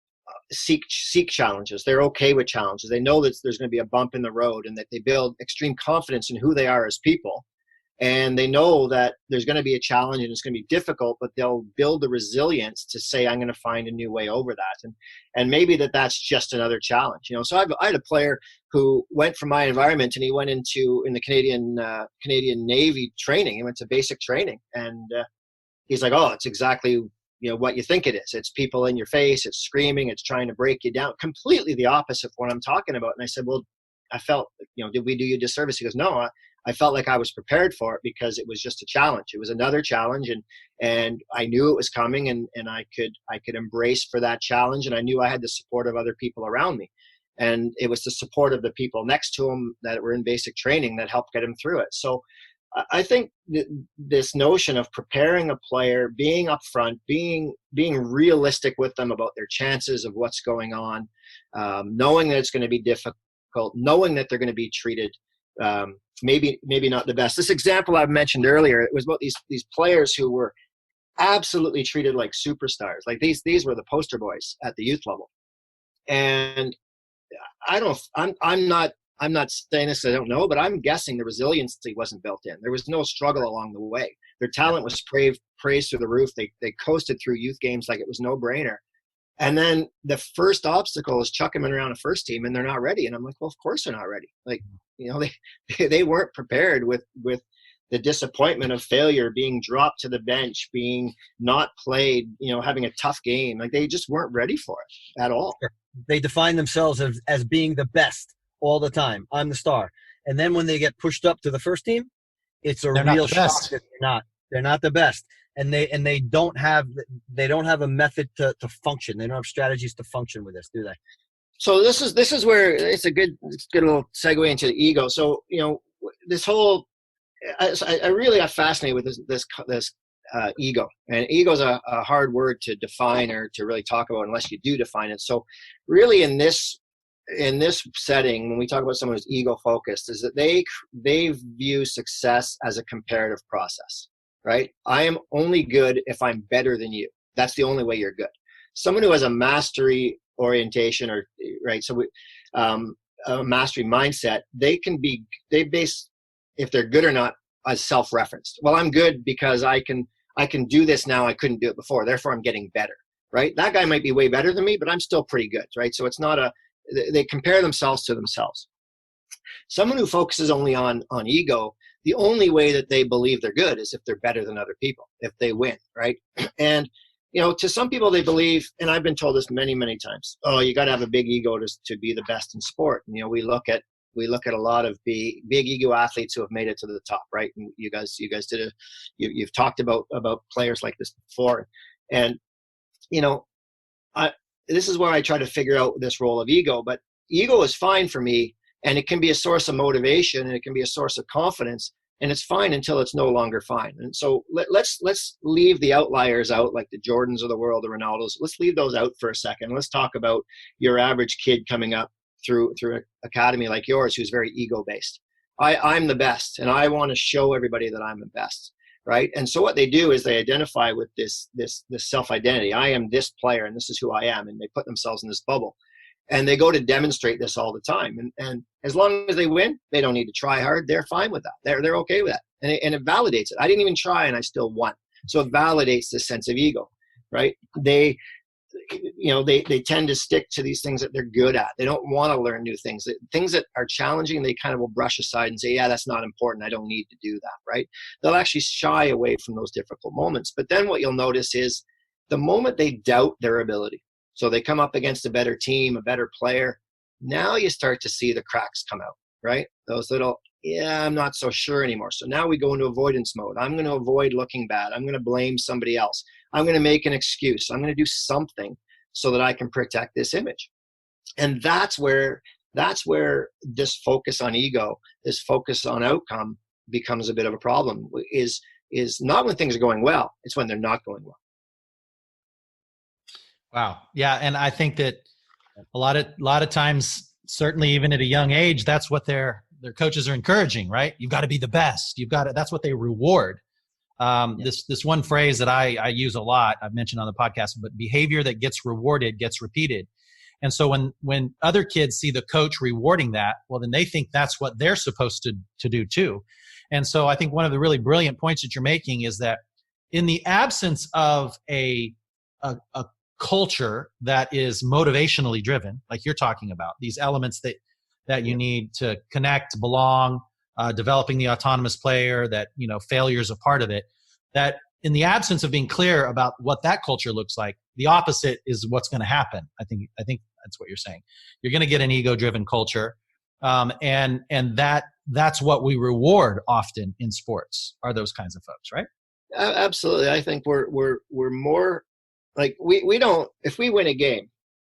seek challenges. They're okay with challenges. They know that there's going to be a bump in the road and that they build extreme confidence in who they are as people. And they know that there's going to be a challenge and it's going to be difficult, but they'll build the resilience to say, I'm going to find a new way over that. And maybe that's just another challenge. So I had a player who went from my environment and he went in the Canadian Navy training. He went to basic training and he's like, oh, it's exactly what you think it is. It's people in your face, it's screaming, it's trying to break you down. Completely the opposite of what I'm talking about. And I said, well, I felt, did we do you a disservice? He goes, no, I felt like I was prepared for it because it was just a challenge. It was another challenge, and I knew it was coming, and I could embrace for that challenge, and I knew I had the support of other people around me. And it was the support of the people next to him that were in basic training that helped get him through it. So I think this notion of preparing a player, being upfront, being realistic with them about their chances of what's going on, knowing that it's going to be difficult, knowing that they're going to be treated maybe not the best. This example I mentioned earlier, it was about these players who were absolutely treated like superstars. Like these were the poster boys at the youth level. And I'm not saying this, I don't know, but I'm guessing the resiliency wasn't built in. There was no struggle along the way. Their talent was praised through the roof. They coasted through youth games like it was no brainer. And then the first obstacle is chuck them around a first team, and they're not ready. And I'm like, well, of course they're not ready. Like, they weren't prepared with the disappointment of failure, being dropped to the bench, being not played, having a tough game. Like, they just weren't ready for it at all. They define themselves as being the best all the time. I'm the star. And then when they get pushed up to the first team, it's a real shock that they're not the best. And they don't have a method to function. They don't have strategies to function with this, do they? So this is where it's a good little segue into the ego. So this whole I really got fascinated with this ego, and ego is a hard word to define or to really talk about unless you do define it. So really in this setting, when we talk about someone who's ego focused, is that they view success as a comparative process. Right? I am only good if I'm better than you. That's the only way you're good. Someone who has a mastery orientation, a mastery mindset, they base if they're good or not as self-referenced. Well, I'm good because I can do this now. I couldn't do it before. Therefore, I'm getting better. Right? That guy might be way better than me, but I'm still pretty good. Right? So it's not they compare themselves to themselves. Someone who focuses only on ego, the only way that they believe they're good is if they're better than other people, if they win, right? And, to some people they believe, and I've been told this many, many times, oh, you got to have a big ego to be the best in sport. And, we look at a lot of big ego athletes who have made it to the top, right? And you guys you've talked about players like this before. And, this is where I try to figure out this role of ego, but ego is fine for me. And it can be a source of motivation, and it can be a source of confidence, and it's fine until it's no longer fine. And so let's leave the outliers out, like the Jordans of the world, the Ronaldos. Let's leave those out for a second. Let's talk about your average kid coming up through an academy like yours, who's very ego-based. I'm the best, and I want to show everybody that I'm the best, right? And so what they do is they identify with this self-identity. I am this player, and this is who I am, and they put themselves in this bubble. And they go to demonstrate this all the time. And as long as they win, they don't need to try hard. They're fine with that. They're okay with that. And it validates it. I didn't even try and I still won. So it validates this sense of ego, right? They tend to stick to these things that they're good at. They don't want to learn new things. Things that are challenging, they kind of will brush aside and say, yeah, that's not important. I don't need to do that, right? They'll actually shy away from those difficult moments. But then what you'll notice is the moment they doubt their ability, so they come up against a better team, a better player. Now you start to see the cracks come out, right? Those little, I'm not so sure anymore. So now we go into avoidance mode. I'm going to avoid looking bad. I'm going to blame somebody else. I'm going to make an excuse. I'm going to do something so that I can protect this image. And that's where this focus on ego, this focus on outcome becomes a bit of a problem, is not when things are going well. It's when they're not going well. Wow. Yeah. And I think that a lot of times, certainly even at a young age, that's what their coaches are encouraging, right? You've got to be the best. That's what they reward. This one phrase that I use a lot, I've mentioned on the podcast, but behavior that gets rewarded gets repeated. And so when other kids see the coach rewarding that, well, then they think that's what they're supposed to do too. And so I think one of the really brilliant points that you're making is that in the absence of a culture that is motivationally driven, like you're talking about, these elements that you need to connect, belong, developing the autonomous player, that failure is a part of it, that in the absence of being clear about what that culture looks like, the opposite is what's going to happen. I think that's what you're saying. You're going to get an ego-driven culture, and that's what we reward often in sports, are those kinds of folks, right? Absolutely. I think we're more like we don't, if we win a game.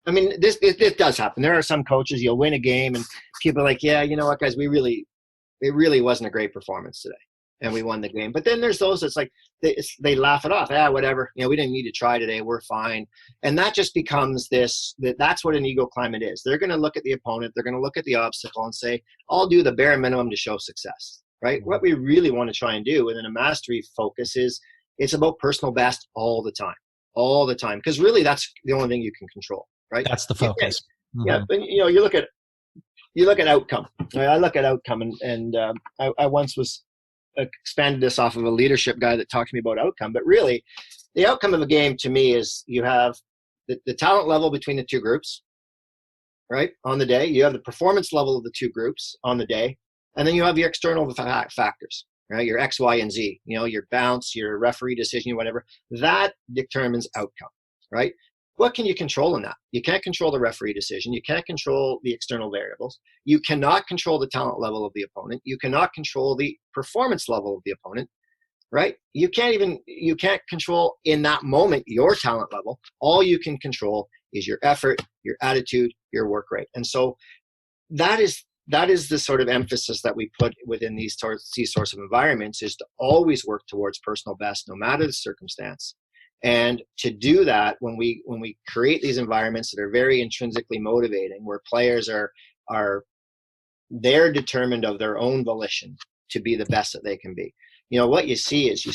I mean, this does happen. There are some coaches, you'll win a game and people are like, yeah, you know what, guys, it really wasn't a great performance today, and we won the game. But then there's those that's like, they laugh it off. Whatever. We didn't need to try today. We're fine. And that just becomes that's what an ego climate is. They're going to look at the opponent. They're going to look at the obstacle and say, I'll do the bare minimum to show success, right? What we really want to try and do within a mastery focus is it's about personal best all the time. Because really that's the only thing you can control, right? That's the focus. Yeah. But you look at outcome. I look at outcome, and I once was expanded this off of a leadership guy that talked to me about outcome. But really, the outcome of a game to me is you have the talent level between the two groups, right, on the day. You have the performance level of the two groups on the day, and then you have your external factors, right? Your X, Y, and Z. Your bounce, your referee decision, whatever. That determines outcome, right? What can you control in that? You can't control the referee decision. You can't control the external variables. You cannot control the talent level of the opponent. You cannot control the performance level of the opponent, right? You can't control in that moment your talent level. All you can control is your effort, your attitude, your work rate. And so that is the sort of emphasis that we put within these sorts of environments, is to always work towards personal best, no matter the circumstance. And to do that, when we create these environments that are very intrinsically motivating, where players they're determined of their own volition to be the best that they can be. What you see is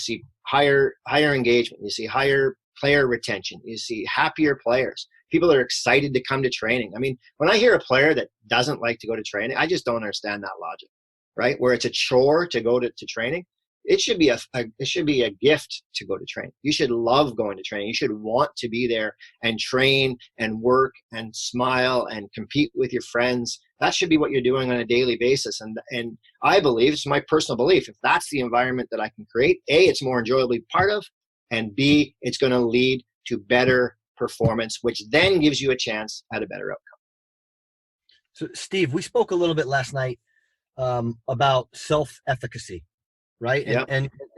higher engagement, you see higher player retention, you see happier players. People are excited to come to training. I mean, when I hear a player that doesn't like to go to training, I just don't understand that logic, right? Where it's a chore to go to training. It should be a gift to go to training. You should love going to training. You should want to be there and train and work and smile and compete with your friends. That should be what you're doing on a daily basis. And I believe, it's my personal belief, if that's the environment that I can create, A, it's more enjoyable to be part of, and B, it's going to lead to better performance, which then gives you a chance at a better outcome. So, Steve, we spoke a little bit last night about self-efficacy. Right. Yep.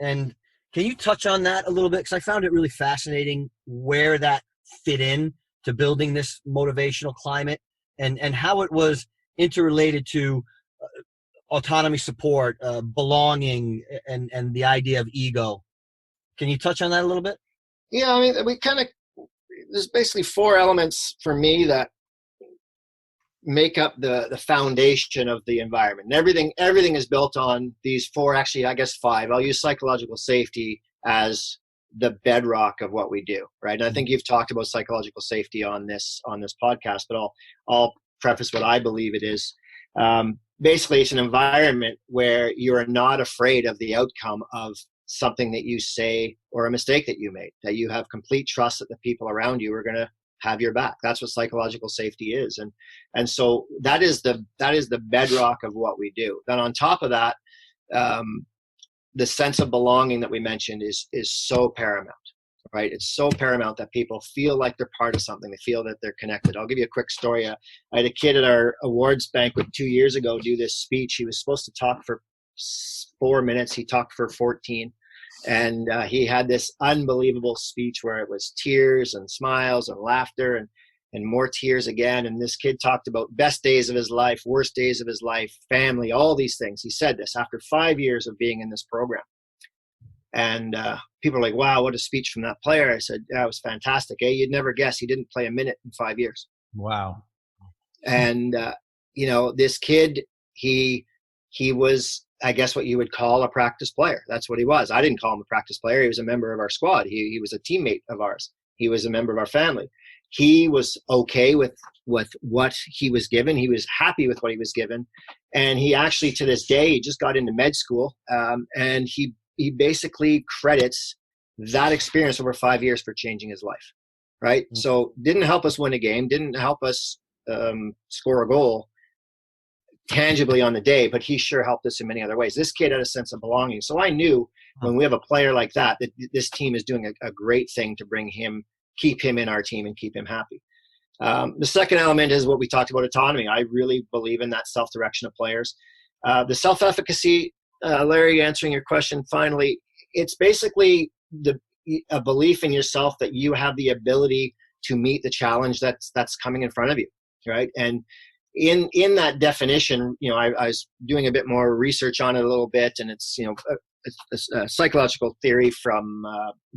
And can you touch on that a little bit? Because I found it really fascinating where that fit in to building this motivational climate, and how it was interrelated to autonomy support, belonging, and the idea of ego. Can you touch on that a little bit? Yeah, I mean, there's basically 4 elements for me that make up the foundation of the environment. And everything is built on these 4, actually, I guess 5. I'll use psychological safety as the bedrock of what we do, right? And I think you've talked about psychological safety on this podcast, but I'll preface what I believe it is. Basically, it's an environment where you're not afraid of the outcome of something that you say or a mistake that you made, that you have complete trust that the people around you are going to have your back. That's what psychological safety is. And so that is the bedrock of what we do. Then on top of that, the sense of belonging that we mentioned is so paramount, right? It's so paramount that people feel like they're part of something. They feel that they're connected. I'll give you a quick story. I had a kid at our awards banquet 2 years ago do this speech. He was supposed to talk for 4 minutes. He talked for 14. And he had this unbelievable speech where it was tears and smiles and laughter and more tears again. And this kid talked about best days of his life, worst days of his life, family, all these things. He said this after 5 years of being in this program. And people are like, wow, what a speech from that player. I said, yeah, it was fantastic. You'd never guess he didn't play a minute in 5 years. Wow. And, this kid, he was, I guess, what you would call a practice player. That's what he was. I didn't call him a practice player. He was a member of our squad. He was a teammate of ours. He was a member of our family. He was okay with what he was given. He was happy with what he was given. And he actually, to this day, he just got into med school. And he basically credits that experience over 5 years for changing his life. Right. Mm-hmm. So didn't help us win a game, didn't help us score a goal tangibly on the day, but he sure helped us in many other ways. This kid had a sense of belonging. So I knew when we have a player like that, this team is doing a great thing to keep him in our team and keep him happy. The second element is what we talked about, autonomy. I really believe in that self-direction of players. The self-efficacy, Larry, answering your question finally, it's basically a belief in yourself that you have the ability to meet the challenge that's coming in front of you, right? And in that definition, I was doing a bit more research on it a little bit, and it's a psychological theory from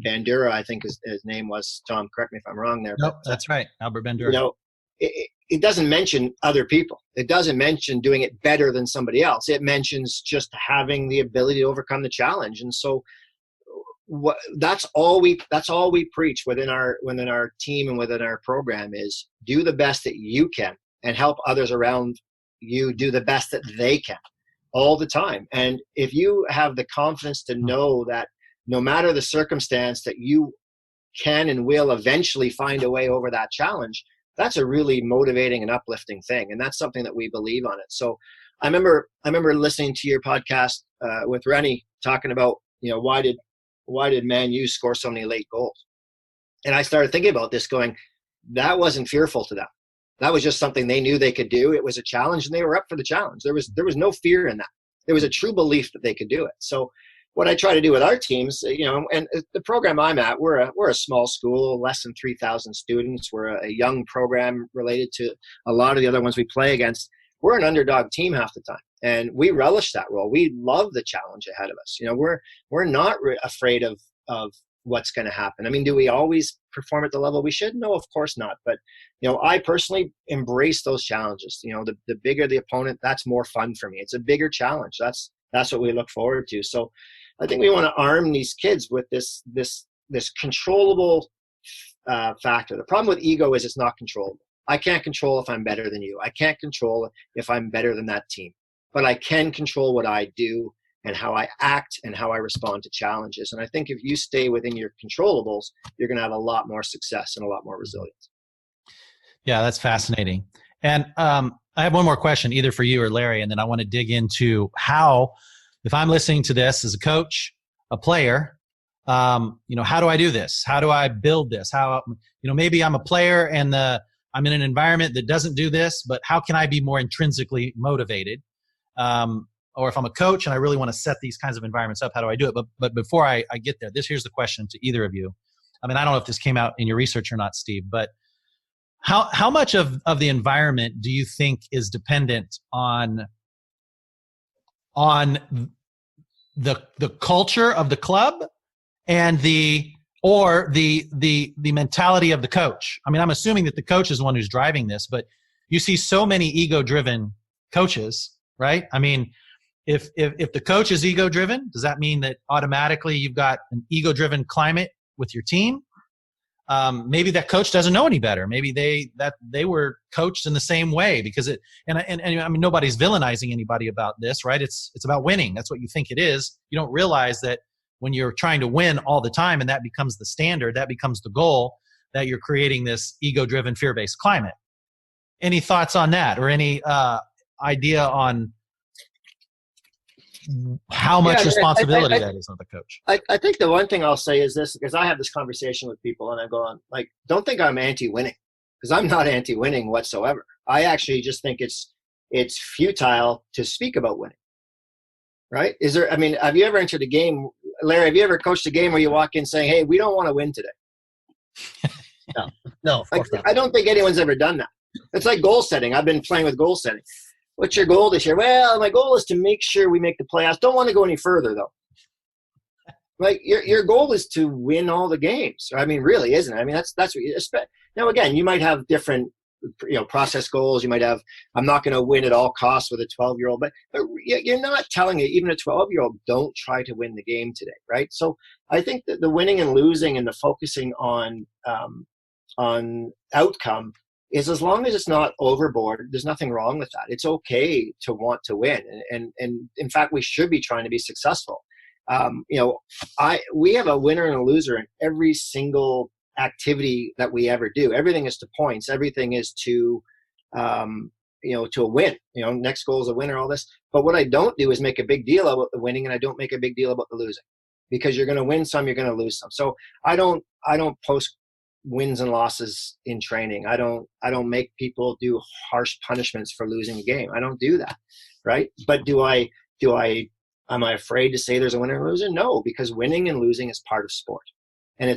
Bandura, I think his name was. Tom, correct me if I'm wrong there. Nope, that's right, Albert Bandura. It doesn't mention other people. It doesn't mention doing it better than somebody else. It mentions just having the ability to overcome the challenge. And so that's all we preach within our team and within our program is do the best that you can and help others around you do the best that they can all the time. And if you have the confidence to know that no matter the circumstance that you can and will eventually find a way over that challenge, that's a really motivating and uplifting thing. And that's something that we believe on it. So I remember listening to your podcast with Rennie talking about, why did Man U score so many late goals? And I started thinking about this going, that wasn't fearful to them. That was just something they knew they could do. It was a challenge and they were up for the challenge. There was no fear in that. There was a true belief that they could do it. So what I try to do with our teams, and the program I'm at, we're a small school, less than 3,000 students. We're a young program related to a lot of the other ones we play against. We're an underdog team half the time, and we relish that role. We love the challenge ahead of us. We're not afraid of what's going to happen. I mean, do we always perform at the level we should? No, of course not. But I personally embrace those challenges. The bigger the opponent, that's more fun for me. It's a bigger challenge. That's what we look forward to. So I think we want to arm these kids with this controllable factor. The problem with ego is it's not controllable. I can't control if I'm better than you. I can't control if I'm better than that team. But I can control what I do and how I act and how I respond to challenges. And I think if you stay within your controllables, you're going to have a lot more success and a lot more resilience. Yeah, that's fascinating. And I have one more question, either for you or Larry, and then I want to dig into how, if I'm listening to this as a coach, a player, how do I do this? How do I build this? How, maybe I'm a player and I'm in an environment that doesn't do this, but how can I be more intrinsically motivated? Or if I'm a coach and I really want to set these kinds of environments up, how do I do it? But before I get there, here's the question to either of you. I mean, I don't know if this came out in your research or not, Steve, but how much of the environment do you think is dependent on the culture of the club and the mentality of the coach? I mean, I'm assuming that the coach is the one who's driving this, but you see so many ego-driven coaches, right? I mean, if the coach is ego-driven, does that mean that automatically you've got an ego-driven climate with your team? Maybe that coach doesn't know any better. Maybe they were coached in the same way because and I mean, nobody's villainizing anybody about this, right? It's about winning. That's what you think it is. You don't realize that when you're trying to win all the time and that becomes the standard, that becomes the goal, that you're creating this ego-driven, fear-based climate. Any thoughts on that, or any idea on how much responsibility that is on the coach? I think the one thing I'll say is this, because I have this conversation with people and I go on, like, don't think I'm anti-winning, because I'm not anti-winning whatsoever. I actually just think it's futile to speak about winning, right? Have you ever entered a game, Larry, have you ever coached a game where you walk in saying, hey, we don't want to win today? No, of course not. I don't think anyone's ever done that. It's like goal setting. I've been playing with goal setting. What's your goal this year? Well, my goal is to make sure we make the playoffs. Don't want to go any further, though. Like your goal is to win all the games. I mean, really, isn't it? I mean, that's what you expect. Now, again, you might have different, process goals. You might have, I'm not going to win at all costs with a 12-year-old, but you're not telling it, even a 12-year-old, don't try to win the game today, right? So I think that the winning and losing and the focusing on outcome is, as long as it's not overboard, there's nothing wrong with that. It's okay to want to win. And in fact, we should be trying to be successful. We have a winner and a loser in every single activity that we ever do. Everything is to points. Everything is to a win. Next goal is a winner, all this. But what I don't do is make a big deal about the winning, and I don't make a big deal about the losing. because you're going to win some, you're going to lose some. So I don't post wins and losses in training. I don't make people do harsh punishments for losing a game. I don't do that, right? But am I afraid to say there's a winner and loser? No, because winning and losing is part of sport. And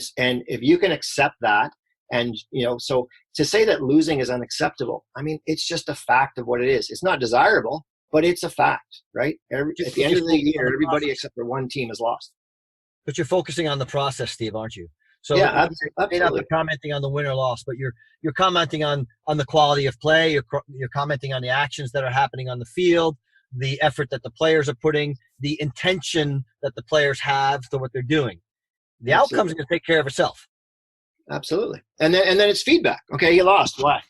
if you can accept that, and so to say that losing is unacceptable, I mean, it's just a fact of what it is. It's not desirable, but it's a fact, right? At the end of the year, everybody except for one team has lost. But you're focusing on the process, Steve, aren't you? So yeah, absolutely. You're not commenting on the win or loss, but you're commenting on the quality of play. You're commenting on the actions that are happening on the field, the effort that the players are putting, the intention that the players have to what they're doing. The outcome is going to take care of itself. Absolutely. And then it's feedback. Okay, you lost. Why?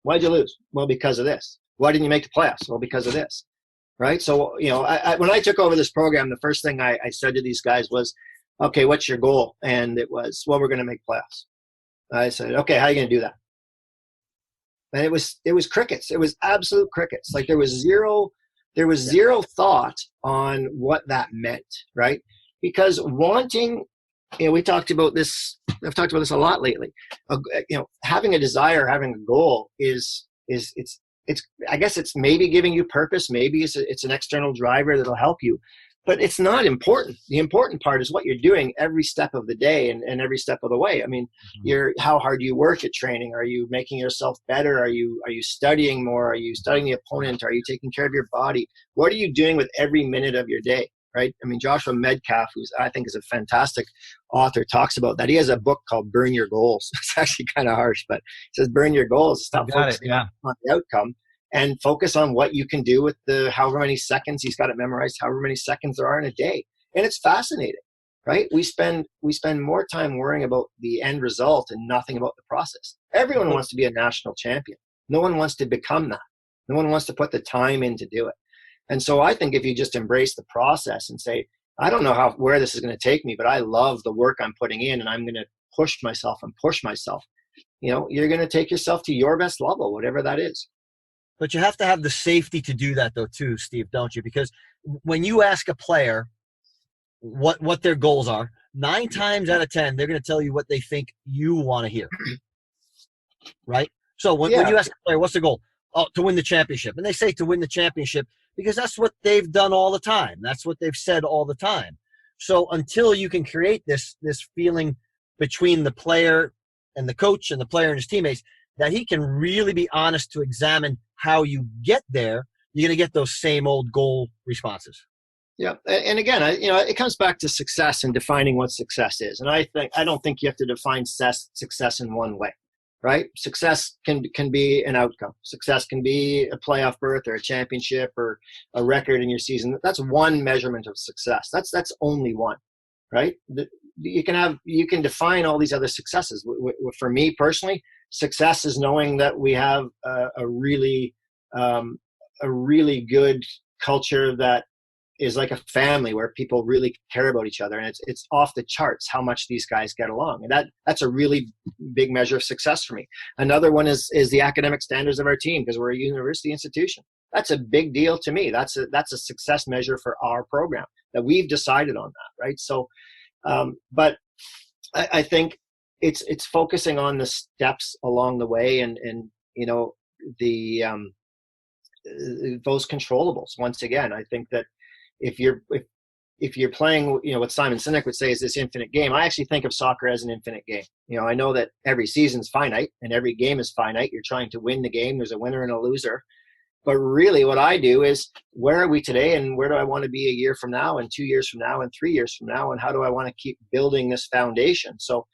Why'd you lose? Well, because of this. Why didn't you make the playoffs? Well, because of this. Right? So, when I took over this program, the first thing I said to these guys was, okay, what's your goal? And it was, well, we're going to make playoffs. I said, okay, how are you going to do that? And it was crickets. It was absolute crickets. Like there was zero thought on what that meant, right? Because wanting, we talked about this. I've talked about this a lot lately. Having a desire, having a goal is I guess it's maybe giving you purpose. Maybe it's an external driver that'll help you, but it's not important. The important part is what you're doing every step of the day and every step of the way. I mean, how hard do you work at training? Are you making yourself better? Are you studying more? Are you studying the opponent? Are you taking care of your body? What are you doing with every minute of your day? Right? I mean, Joshua Medcalf, who's I think is a fantastic author, talks about that. He has a book called Burn Your Goals. It's actually kind of harsh, but he says burn your goals. Stop focusing on the outcome and focus on what you can do with the however many seconds. He's got it memorized, however many seconds there are in a day. And it's fascinating, right? We spend more time worrying about the end result and nothing about the process. Everyone wants to be a national champion. No one wants to become that. No one wants to put the time in to do it. And so I think if you just embrace the process and say, I don't know where this is going to take me, but I love the work I'm putting in and I'm going to push myself, you're going to take yourself to your best level, whatever that is. But you have to have the safety to do that though too, Steve, don't you? Because when you ask a player what their goals are, 9 times out of 10, they're going to tell you what they think you want to hear. Right? So when you ask a player, what's the goal? Oh, to win the championship. And they say to win the championship because that's what they've done all the time. That's what they've said all the time. So until you can create this feeling between the player and the coach and the player and his teammates that he can really be honest to examine how you get there, you're going to get those same old goal responses. Yeah. And again, it comes back to success and defining what success is. And I don't think you have to define success in one way. Right? Success can be an outcome. Success can be a playoff berth or a championship or a record in your season. That's one measurement of success. That's only one, right? You can define all these other successes. For me personally, success is knowing that we have a really good culture that is like a family where people really care about each other, and it's off the charts how much these guys get along, and that's a really big measure of success for me. Another one is the academic standards of our team, because we're a university institution. That's a big deal to me. That's a success measure for our program that we've decided on that, right? So, but I think it's focusing on the steps along the way, and those controllables. Once again, I think that if you're playing, what Simon Sinek would say is this infinite game. I actually think of soccer as an infinite game. I know that every season's finite and every game is finite. You're trying to win the game. There's a winner and a loser. But really what I do is, where are we today and where do I want to be a year from now and 2 years from now and 3 years from now, and how do I want to keep building this foundation? So,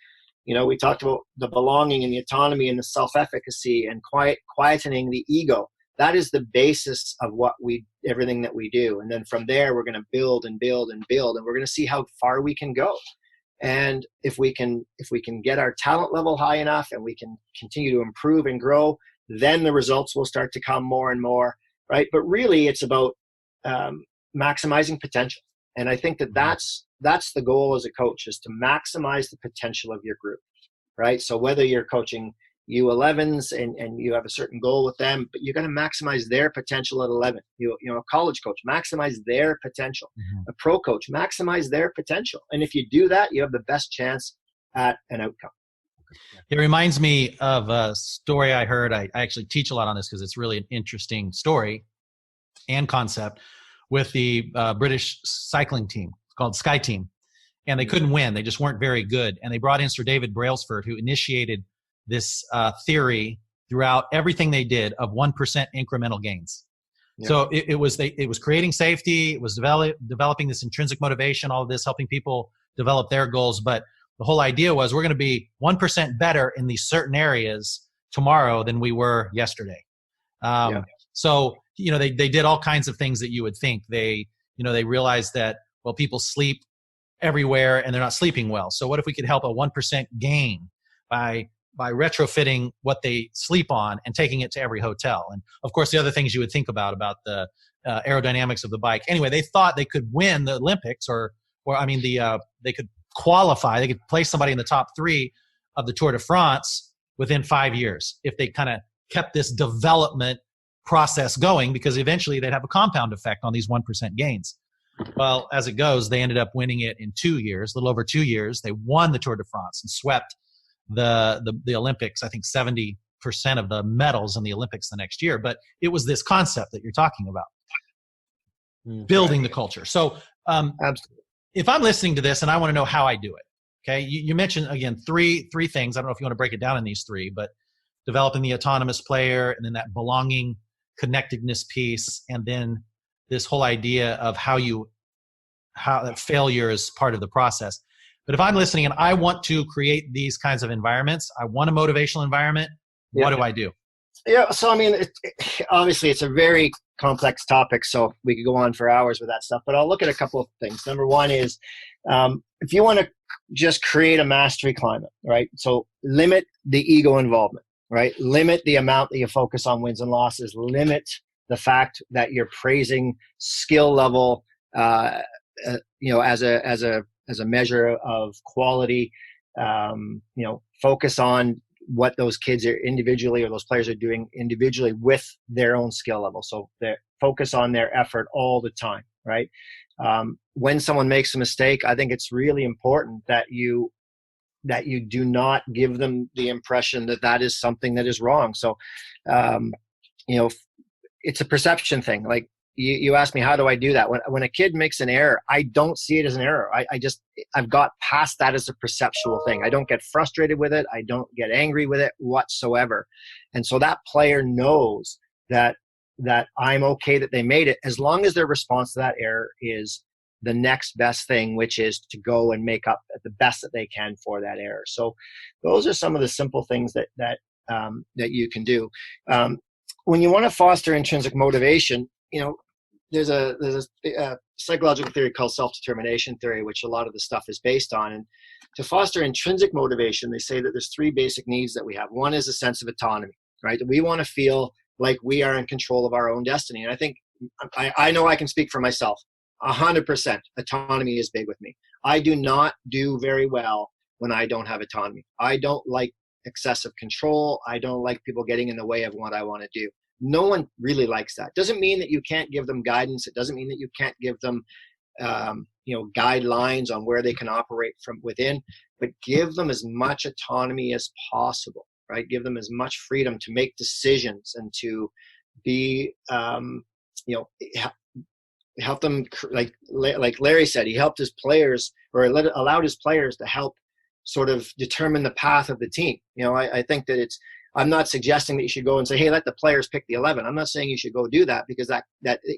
we talked about the belonging and the autonomy and the self-efficacy and quietening the ego. That is the basis of everything that we do. And then from there, we're going to build and build and build, and we're going to see how far we can go. And if we can get our talent level high enough and we can continue to improve and grow, then the results will start to come more and more, right? But really it's about maximizing potential. And I think that's the goal as a coach, is to maximize the potential of your group, right? So whether you're coaching U11s and you have a certain goal with them, but you're going to maximize their potential at 11. You know, a college coach, maximize their potential. Mm-hmm. A pro coach, maximize their potential. And if you do that, you have the best chance at an outcome. It reminds me of a story I heard. I actually teach a lot on this because it's really an interesting story and concept with the British cycling team called Sky Team. And they couldn't win. They just weren't very good. And they brought in Sir David Brailsford, who initiated this theory throughout everything they did of 1% incremental gains. Yeah. So it was creating safety. It was developing this intrinsic motivation, all of this, helping people develop their goals. But the whole idea was we're going to be 1% better in these certain areas tomorrow than we were yesterday. So, they did all kinds of things that you would think. They realized that, well, people sleep everywhere and they're not sleeping well. So what if we could help a 1% gain by retrofitting what they sleep on and taking it to every hotel? And of course, the other things you would think about the aerodynamics of the bike. Anyway, they thought they could win the Olympics they could qualify. They could place somebody in the top 3 of the Tour de France within 5 years if they kind of kept this development process going, because eventually they'd have a compound effect on these 1% gains. Well, as it goes, they ended up winning it in 2 years, a little over 2 years. They won the Tour de France and swept the Olympics. I think 70% of the medals in the Olympics the next year. But it was this concept that you're talking about, building the culture. So absolutely. If I'm listening to this and I want to know how I do it, okay, you mentioned, again, three things. I don't know if you want to break it down in these 3, but developing the autonomous player, and then that belonging, connectedness piece, and then this whole idea of how that failure is part of the process. But if I'm listening and I want to create these kinds of environments, I want a motivational environment, what do I do? Yeah, so I mean, obviously it's a very complex topic, so we could go on for hours with that stuff, but I'll look at a couple of things. Number one is, if you want to just create a mastery climate, right? So limit the ego involvement, right? Limit the amount that you focus on wins and losses. Limit the fact that you're praising skill level, as a measure of quality. Focus on what those kids are individually, or those players are doing individually with their own skill level. So they focus on their effort all the time, right? When someone makes a mistake, I think it's really important that you do not give them the impression that is something that is wrong. So, it's a perception thing. Like you asked me, how do I do that? When a kid makes an error, I don't see it as an error. I've got past that as a perceptual thing. I don't get frustrated with it. I don't get angry with it whatsoever. And so that player knows that I'm okay that they made it, as long as their response to that error is the next best thing, which is to go and make up the best that they can for that error. So those are some of the simple things that you can do. When you want to foster intrinsic motivation, there's a psychological theory called self-determination theory, which a lot of the stuff is based on. And to foster intrinsic motivation, they say that there's 3 basic needs that we have. One is a sense of autonomy, right? We want to feel like we are in control of our own destiny. And I think I know I can speak for myself. 100% autonomy is big with me. I do not do very well when I don't have autonomy. I don't like excessive control. I don't like people getting in the way of what I want to do. No one really likes that. Doesn't mean that you can't give them guidance. It doesn't mean that you can't give them, guidelines on where they can operate from within, but give them as much autonomy as possible, right? Give them as much freedom to make decisions and to be, help them, like Larry said, he helped his players, or allowed his players to help sort of determine the path of the team. I think that I'm not suggesting that you should go and say, hey, let the players pick the 11. I'm not saying you should go do that, because that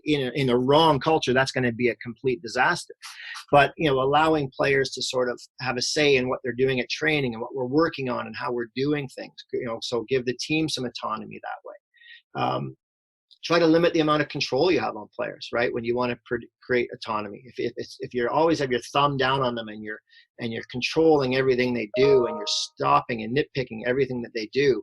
in a wrong culture, that's going to be a complete disaster. But, allowing players to sort of have a say in what they're doing at training and what we're working on and how we're doing things, so give the team some autonomy that way. Try to limit the amount of control you have on players, right? When you want to create autonomy. If you always have your thumb down on them and you're controlling everything they do, and you're stopping and nitpicking everything that they do,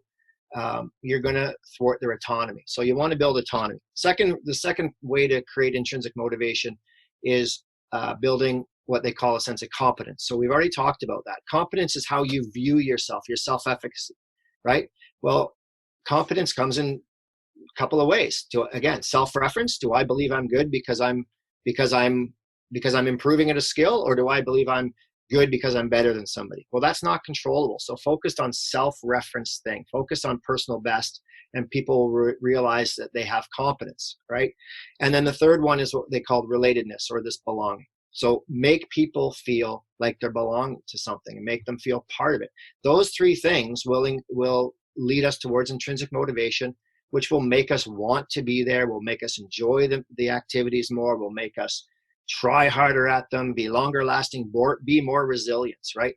you're going to thwart their autonomy. So you want to build autonomy. The second way to create intrinsic motivation is building what they call a sense of competence. So we've already talked about that. Competence is how you view yourself, your self-efficacy, right? Well, confidence comes in a couple of ways. Again, self-reference. Do I believe I'm good because I'm improving at a skill, or do I believe I'm good because I'm better than somebody? Well, that's not controllable. So focused on self-reference thing, focus on personal best, and people realize that they have competence, right? And then the third one is what they call relatedness, or this belonging. So make people feel like they're belonging to something and make them feel part of it. Those three things will lead us towards intrinsic motivation, which will make us want to be there, will make us enjoy the activities more, will make us try harder at them, be longer lasting, be more resilient, right?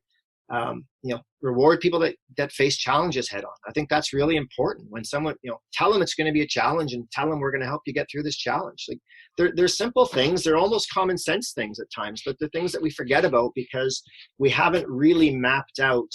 Reward people that face challenges head on. I think that's really important. When someone, tell them it's going to be a challenge, and tell them we're going to help you get through this challenge. Like they're simple things. They're almost common sense things at times, but they're things that we forget about because we haven't really mapped out,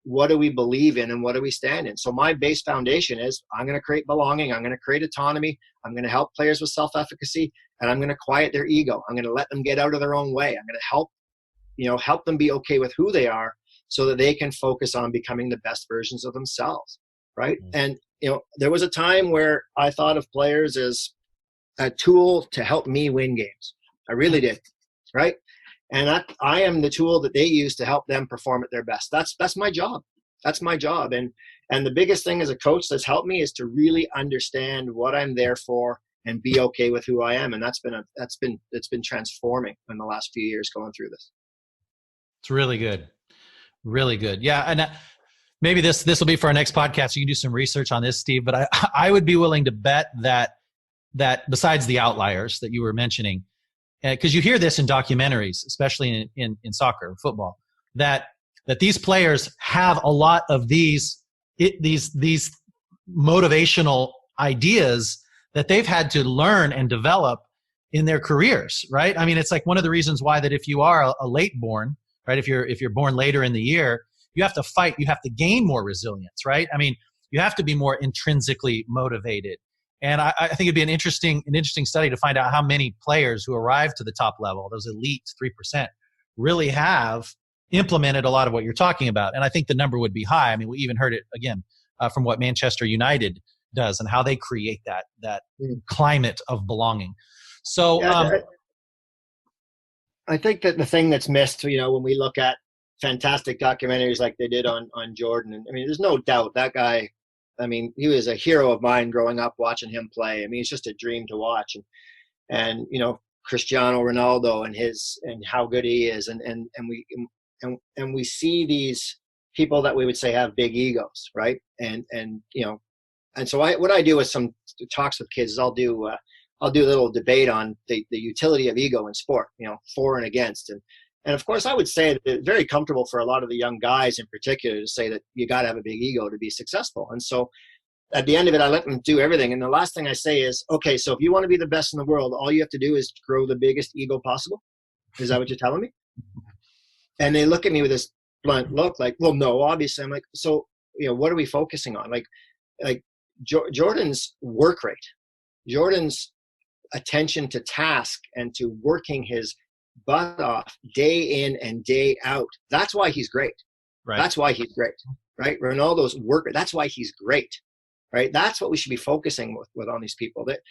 what do we believe in and what do we stand in? So my base foundation is I'm going to create belonging. I'm going to create autonomy. I'm going to help players with self-efficacy, and I'm going to quiet their ego. I'm going to let them get out of their own way. I'm going to help them be okay with who they are so that they can focus on becoming the best versions of themselves. Right. Mm-hmm. And, there was a time where I thought of players as a tool to help me win games. I really did. Right. And I am the tool that they use to help them perform at their best. That's my job. That's my job. And the biggest thing as a coach that's helped me is to really understand what I'm there for and be okay with who I am. And it's been transforming in the last few years going through this. It's really good. Really good. Yeah. And maybe this will be for our next podcast. You can do some research on this, Steve, but I would be willing to bet that besides the outliers that you were mentioning, because you hear this in documentaries, especially in soccer, football, that these players have a lot of these motivational ideas that they've had to learn and develop in their careers, right? I mean, it's like one of the reasons why that if you are a late born, right, if you're born later in the year, you have to fight, you have to gain more resilience, right? I mean, you have to be more intrinsically motivated. And I think it'd be an interesting study to find out how many players who arrive to the top level, those elite 3%, really have implemented a lot of what you're talking about. And I think the number would be high. I mean, we even heard it again from what Manchester United does and how they create that climate of belonging. So I think that the thing that's missed, when we look at fantastic documentaries like they did on Jordan, and I mean, there's no doubt that guy, I mean, he was a hero of mine growing up watching him play. I mean, it's just a dream to watch. And Cristiano Ronaldo and how good he is. And we see these people that we would say have big egos, right? And so what I do with some talks with kids is I'll do a little debate on the utility of ego in sport, for and against. And of course, I would say that it's very comfortable for a lot of the young guys in particular to say that you got to have a big ego to be successful. And so at the end of it, I let them do everything. And the last thing I say is, okay, so if you want to be the best in the world, all you have to do is grow the biggest ego possible. Is that what you're telling me? And they look at me with this blunt look like, well, no, obviously. I'm like, so, what are we focusing on? Like Jordan's work rate, Jordan's attention to task and to working his butt off day in and day out. That's why he's great. Right. That's why he's great. Right. Ronaldo's work. That's why he's great. Right. That's what we should be focusing with on these people. That,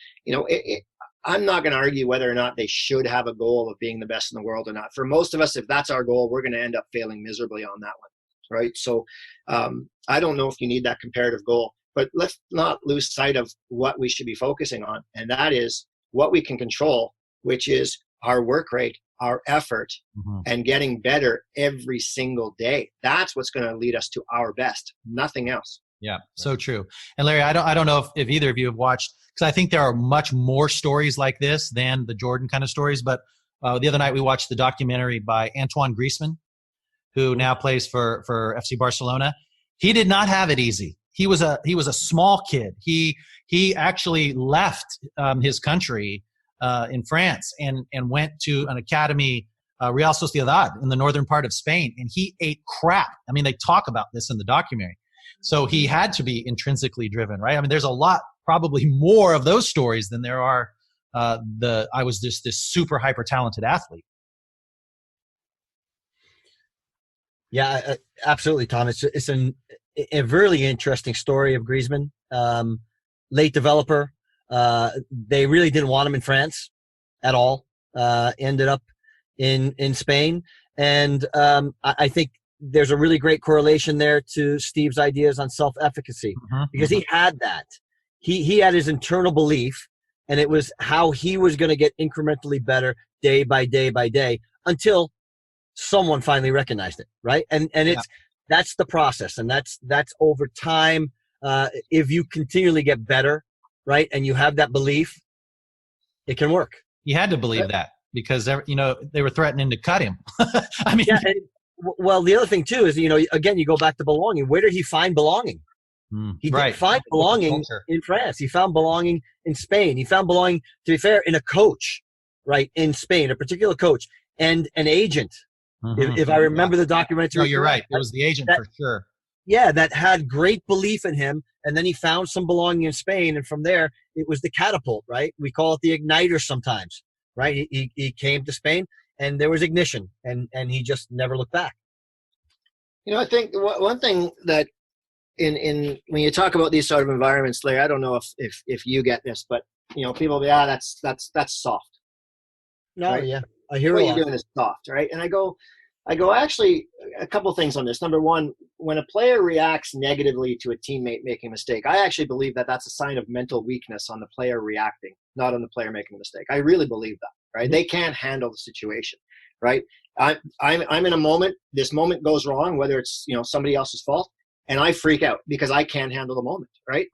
I'm not going to argue whether or not they should have a goal of being the best in the world or not. For most of us, if that's our goal, we're going to end up failing miserably on that one. Right. So I don't know if you need that comparative goal, but let's not lose sight of what we should be focusing on. And that is what we can control, which is our work rate, our effort, and getting better every single day. That's what's going to lead us to our best, nothing else. Yeah, so true. And Larry, I don't know if either of you have watched, because I think there are much more stories like this than the Jordan kind of stories. But the other night we watched the documentary by Antoine Griezmann, who now plays for FC Barcelona. He did not have it easy. He was a small kid. He actually left his country in France and went to an academy, Real Sociedad, in the northern part of Spain, and he ate crap. I mean, they talk about this in the documentary. So he had to be intrinsically driven, right? I mean, there's a lot, probably more of those stories than there are I was just this super hyper talented athlete. Yeah, absolutely, Tom. a really interesting story of Griezmann. Late developer. They really didn't want him in France at all. Ended up in Spain. And I think there's a really great correlation there to Steve's ideas on self-efficacy, because he had that. He had his internal belief, and it was how he was going to get incrementally better day by day by day until someone finally recognized it, right? And that's the process, and that's over time. If you continually get better, right, and you have that belief, it can work. He had to believe that, because they were threatening to cut him. I mean, well, the other thing too is, again, you go back to belonging. Where did he find belonging? He didn't find belonging in France. He found belonging in Spain. He found belonging, to be fair, in a coach, right, in Spain, a particular coach, and an agent. If I remember the documentary. No, you're right. It was the agent for sure. Yeah, that had great belief in him. And then he found some belonging in Spain. And from there, it was the catapult, right? We call it the igniter sometimes, right? He came to Spain and there was ignition, and he just never looked back. I think one thing that in when you talk about these sort of environments, Larry, I don't know if you get this, but people be, that's soft. No, right? Yeah, I hear what you're doing is soft, right? And I go, actually, a couple things on this. Number one, when a player reacts negatively to a teammate making a mistake, I actually believe that that's a sign of mental weakness on the player reacting, not on the player making a mistake. I really believe that, right? They can't handle the situation, right? I'm in a moment. This moment goes wrong, whether it's somebody else's fault, and I freak out because I can't handle the moment, right?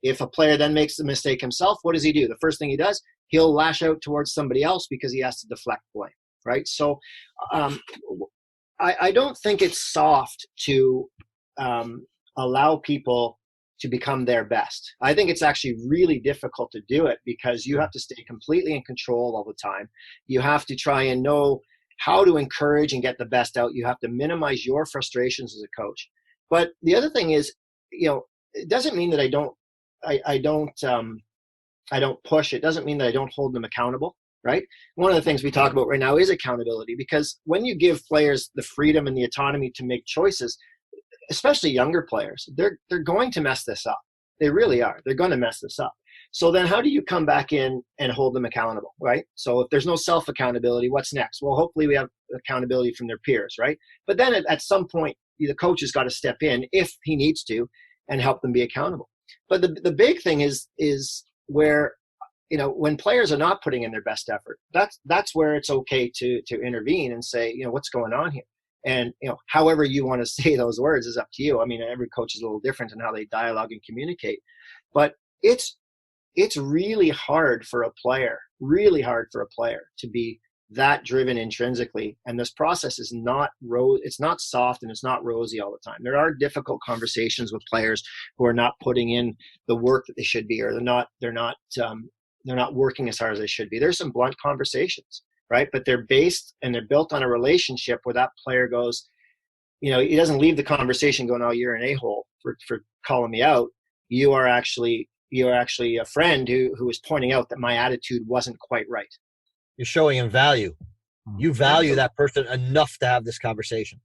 If a player then makes the mistake himself, what does he do? The first thing he does, he'll lash out towards somebody else because he has to deflect blame, right? So I don't think it's soft to allow people to become their best. I think it's actually really difficult to do it because you have to stay completely in control all the time. You have to try and know how to encourage and get the best out. You have to minimize your frustrations as a coach. But the other thing is, it doesn't mean that I don't push. It doesn't mean that I don't hold them accountable, right? One of the things we talk about right now is accountability, because when you give players the freedom and the autonomy to make choices, especially younger players, they're going to mess this up. They really are. They're going to mess this up. So then how do you come back in and hold them accountable, right? So if there's no self-accountability, what's next? Well, hopefully we have accountability from their peers, right? But then at some point, the coach has got to step in if he needs to and help them be accountable. But the big thing is where, when players are not putting in their best effort, that's where it's okay to intervene and say, what's going on here? And, however you want to say those words is up to you. I mean, every coach is a little different in how they dialogue and communicate. But it's really hard for a player to be that driven intrinsically. And this process is it's not soft and it's not rosy all the time. There are difficult conversations with players who are not putting in the work that they should be, or they're not working as hard as they should be. There's some blunt conversations, right? But they're built on a relationship where that player goes, he doesn't leave the conversation going, oh, you're an a-hole for calling me out. You're actually a friend who is pointing out that my attitude wasn't quite right. You're showing him value. You value that person enough to have this conversation.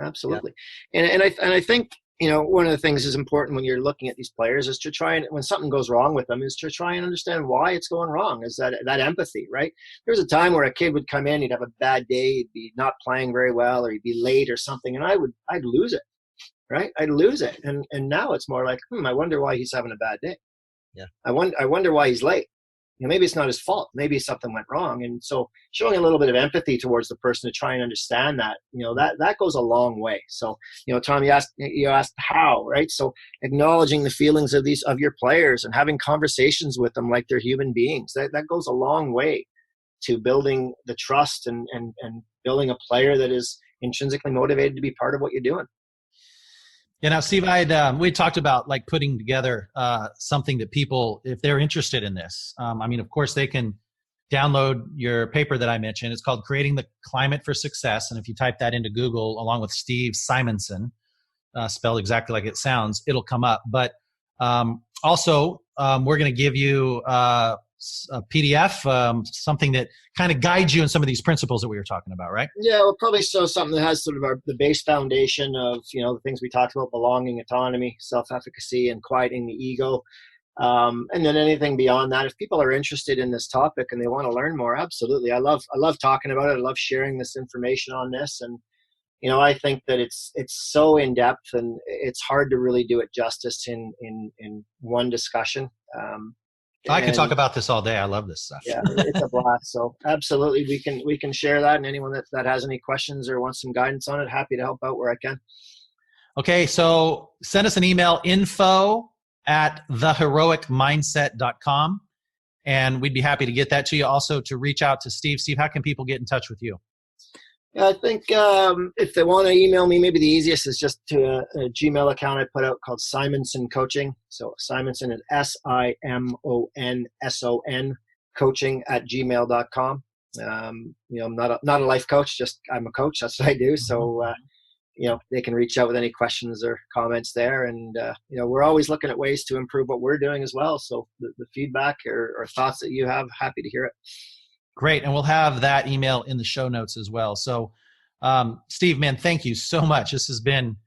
Absolutely. Yeah. And I think, one of the things is important when you're looking at these players is to try and, when something goes wrong with them, is to try and understand why it's going wrong. Is that empathy, right? There was a time where a kid would come in, he'd have a bad day, he'd be not playing very well, or he'd be late or something, and I'd lose it, right? I'd lose it. And now it's more like, I wonder why he's having a bad day. Yeah. I wonder why he's late. Maybe it's not his fault. Maybe something went wrong. And so showing a little bit of empathy towards the person to try and understand that, that goes a long way. So, Tom, you asked how, right? So acknowledging the feelings of your players and having conversations with them like they're human beings, that goes a long way to building the trust and building a player that is intrinsically motivated to be part of what you're doing. Now, Steve, we talked about like putting together something that people, if they're interested in this, of course, they can download your paper that I mentioned. It's called Creating the Climate for Success. And if you type that into Google along with Steve Simonson, spelled exactly like it sounds, it'll come up. But also, we're going to give you a PDF, something that kind of guides you in some of these principles that we were talking about, right? Yeah, we'll probably show something that has sort of the base foundation of, the things we talked about: belonging, autonomy, self-efficacy, and quieting the ego. And then anything beyond that, if people are interested in this topic and they want to learn more, absolutely. I love talking about it. I love sharing this information on this. And, I think that it's so in depth, and it's hard to really do it justice in one discussion. I could talk about this all day. I love this stuff. Yeah, it's a blast. So absolutely, we can share that. And anyone that has any questions or wants some guidance on it, happy to help out where I can. Okay. So send us an email, info@theheroicmindset.com. And we'd be happy to get that to you. Also to reach out to Steve. Steve, how can people get in touch with you? I think if they want to email me, maybe the easiest is just to a Gmail account I put out called Simonson Coaching. So Simonson is SIMONSON coaching @gmail.com. I'm not a life coach, just I'm a coach. That's what I do. So, they can reach out with any questions or comments there. And, we're always looking at ways to improve what we're doing as well. So the feedback or thoughts that you have, happy to hear it. Great. And we'll have that email in the show notes as well. So, Steve, man, thank you so much. This has been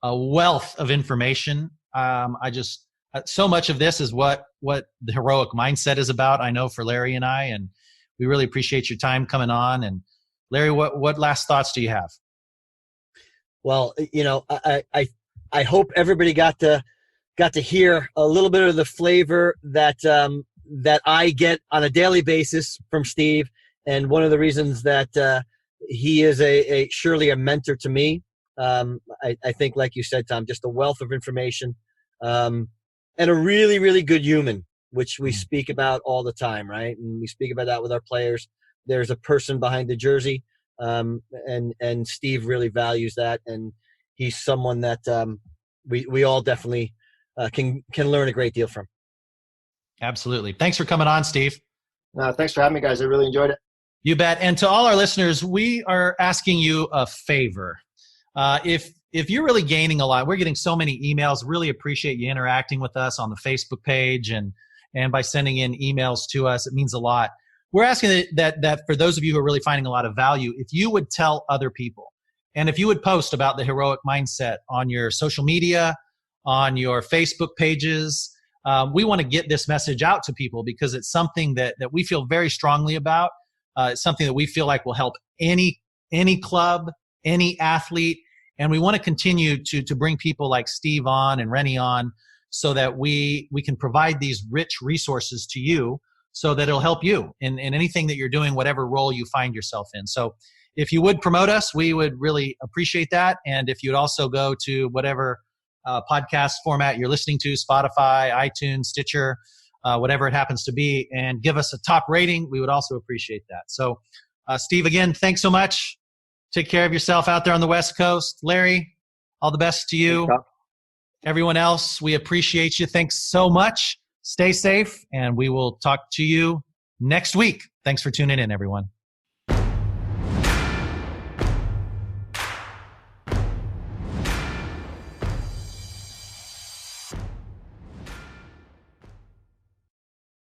a wealth of information. So much of this is what the heroic mindset is about, I know, for Larry and I, and we really appreciate your time coming on. And Larry, what last thoughts do you have? Well, I hope everybody got to hear a little bit of the flavor that I get on a daily basis from Steve, and one of the reasons that he is surely a mentor to me. I think, like you said, Tom, just a wealth of information, and a really, really good human, which we speak about all the time, right? And we speak about that with our players. There's a person behind the jersey, and Steve really values that, and he's someone that we all definitely can learn a great deal from. Absolutely. Thanks for coming on, Steve. Thanks for having me, guys. I really enjoyed it. You bet. And to all our listeners, we are asking you a favor. If you're really gaining a lot, we're getting so many emails. Really appreciate you interacting with us on the Facebook page and by sending in emails to us. It means a lot. We're asking that for those of you who are really finding a lot of value, if you would tell other people, and if you would post about the heroic mindset on your social media, on your Facebook pages. We want to get this message out to people because it's something that we feel very strongly about. It's something that we feel like will help any club, any athlete. And we want to continue to bring people like Steve on and Rennie on so that we can provide these rich resources to you so that it'll help you in anything that you're doing, whatever role you find yourself in. So if you would promote us, we would really appreciate that. And if you'd also go to whatever podcast format you're listening to, Spotify, iTunes, Stitcher, whatever it happens to be, and give us a top rating, we would also appreciate that. So, Steve, again, thanks so much. Take care of yourself out there on the West Coast. Larry, all the best to you. Everyone else, we appreciate you. Thanks so much. Stay safe, and we will talk to you next week. Thanks for tuning in, everyone.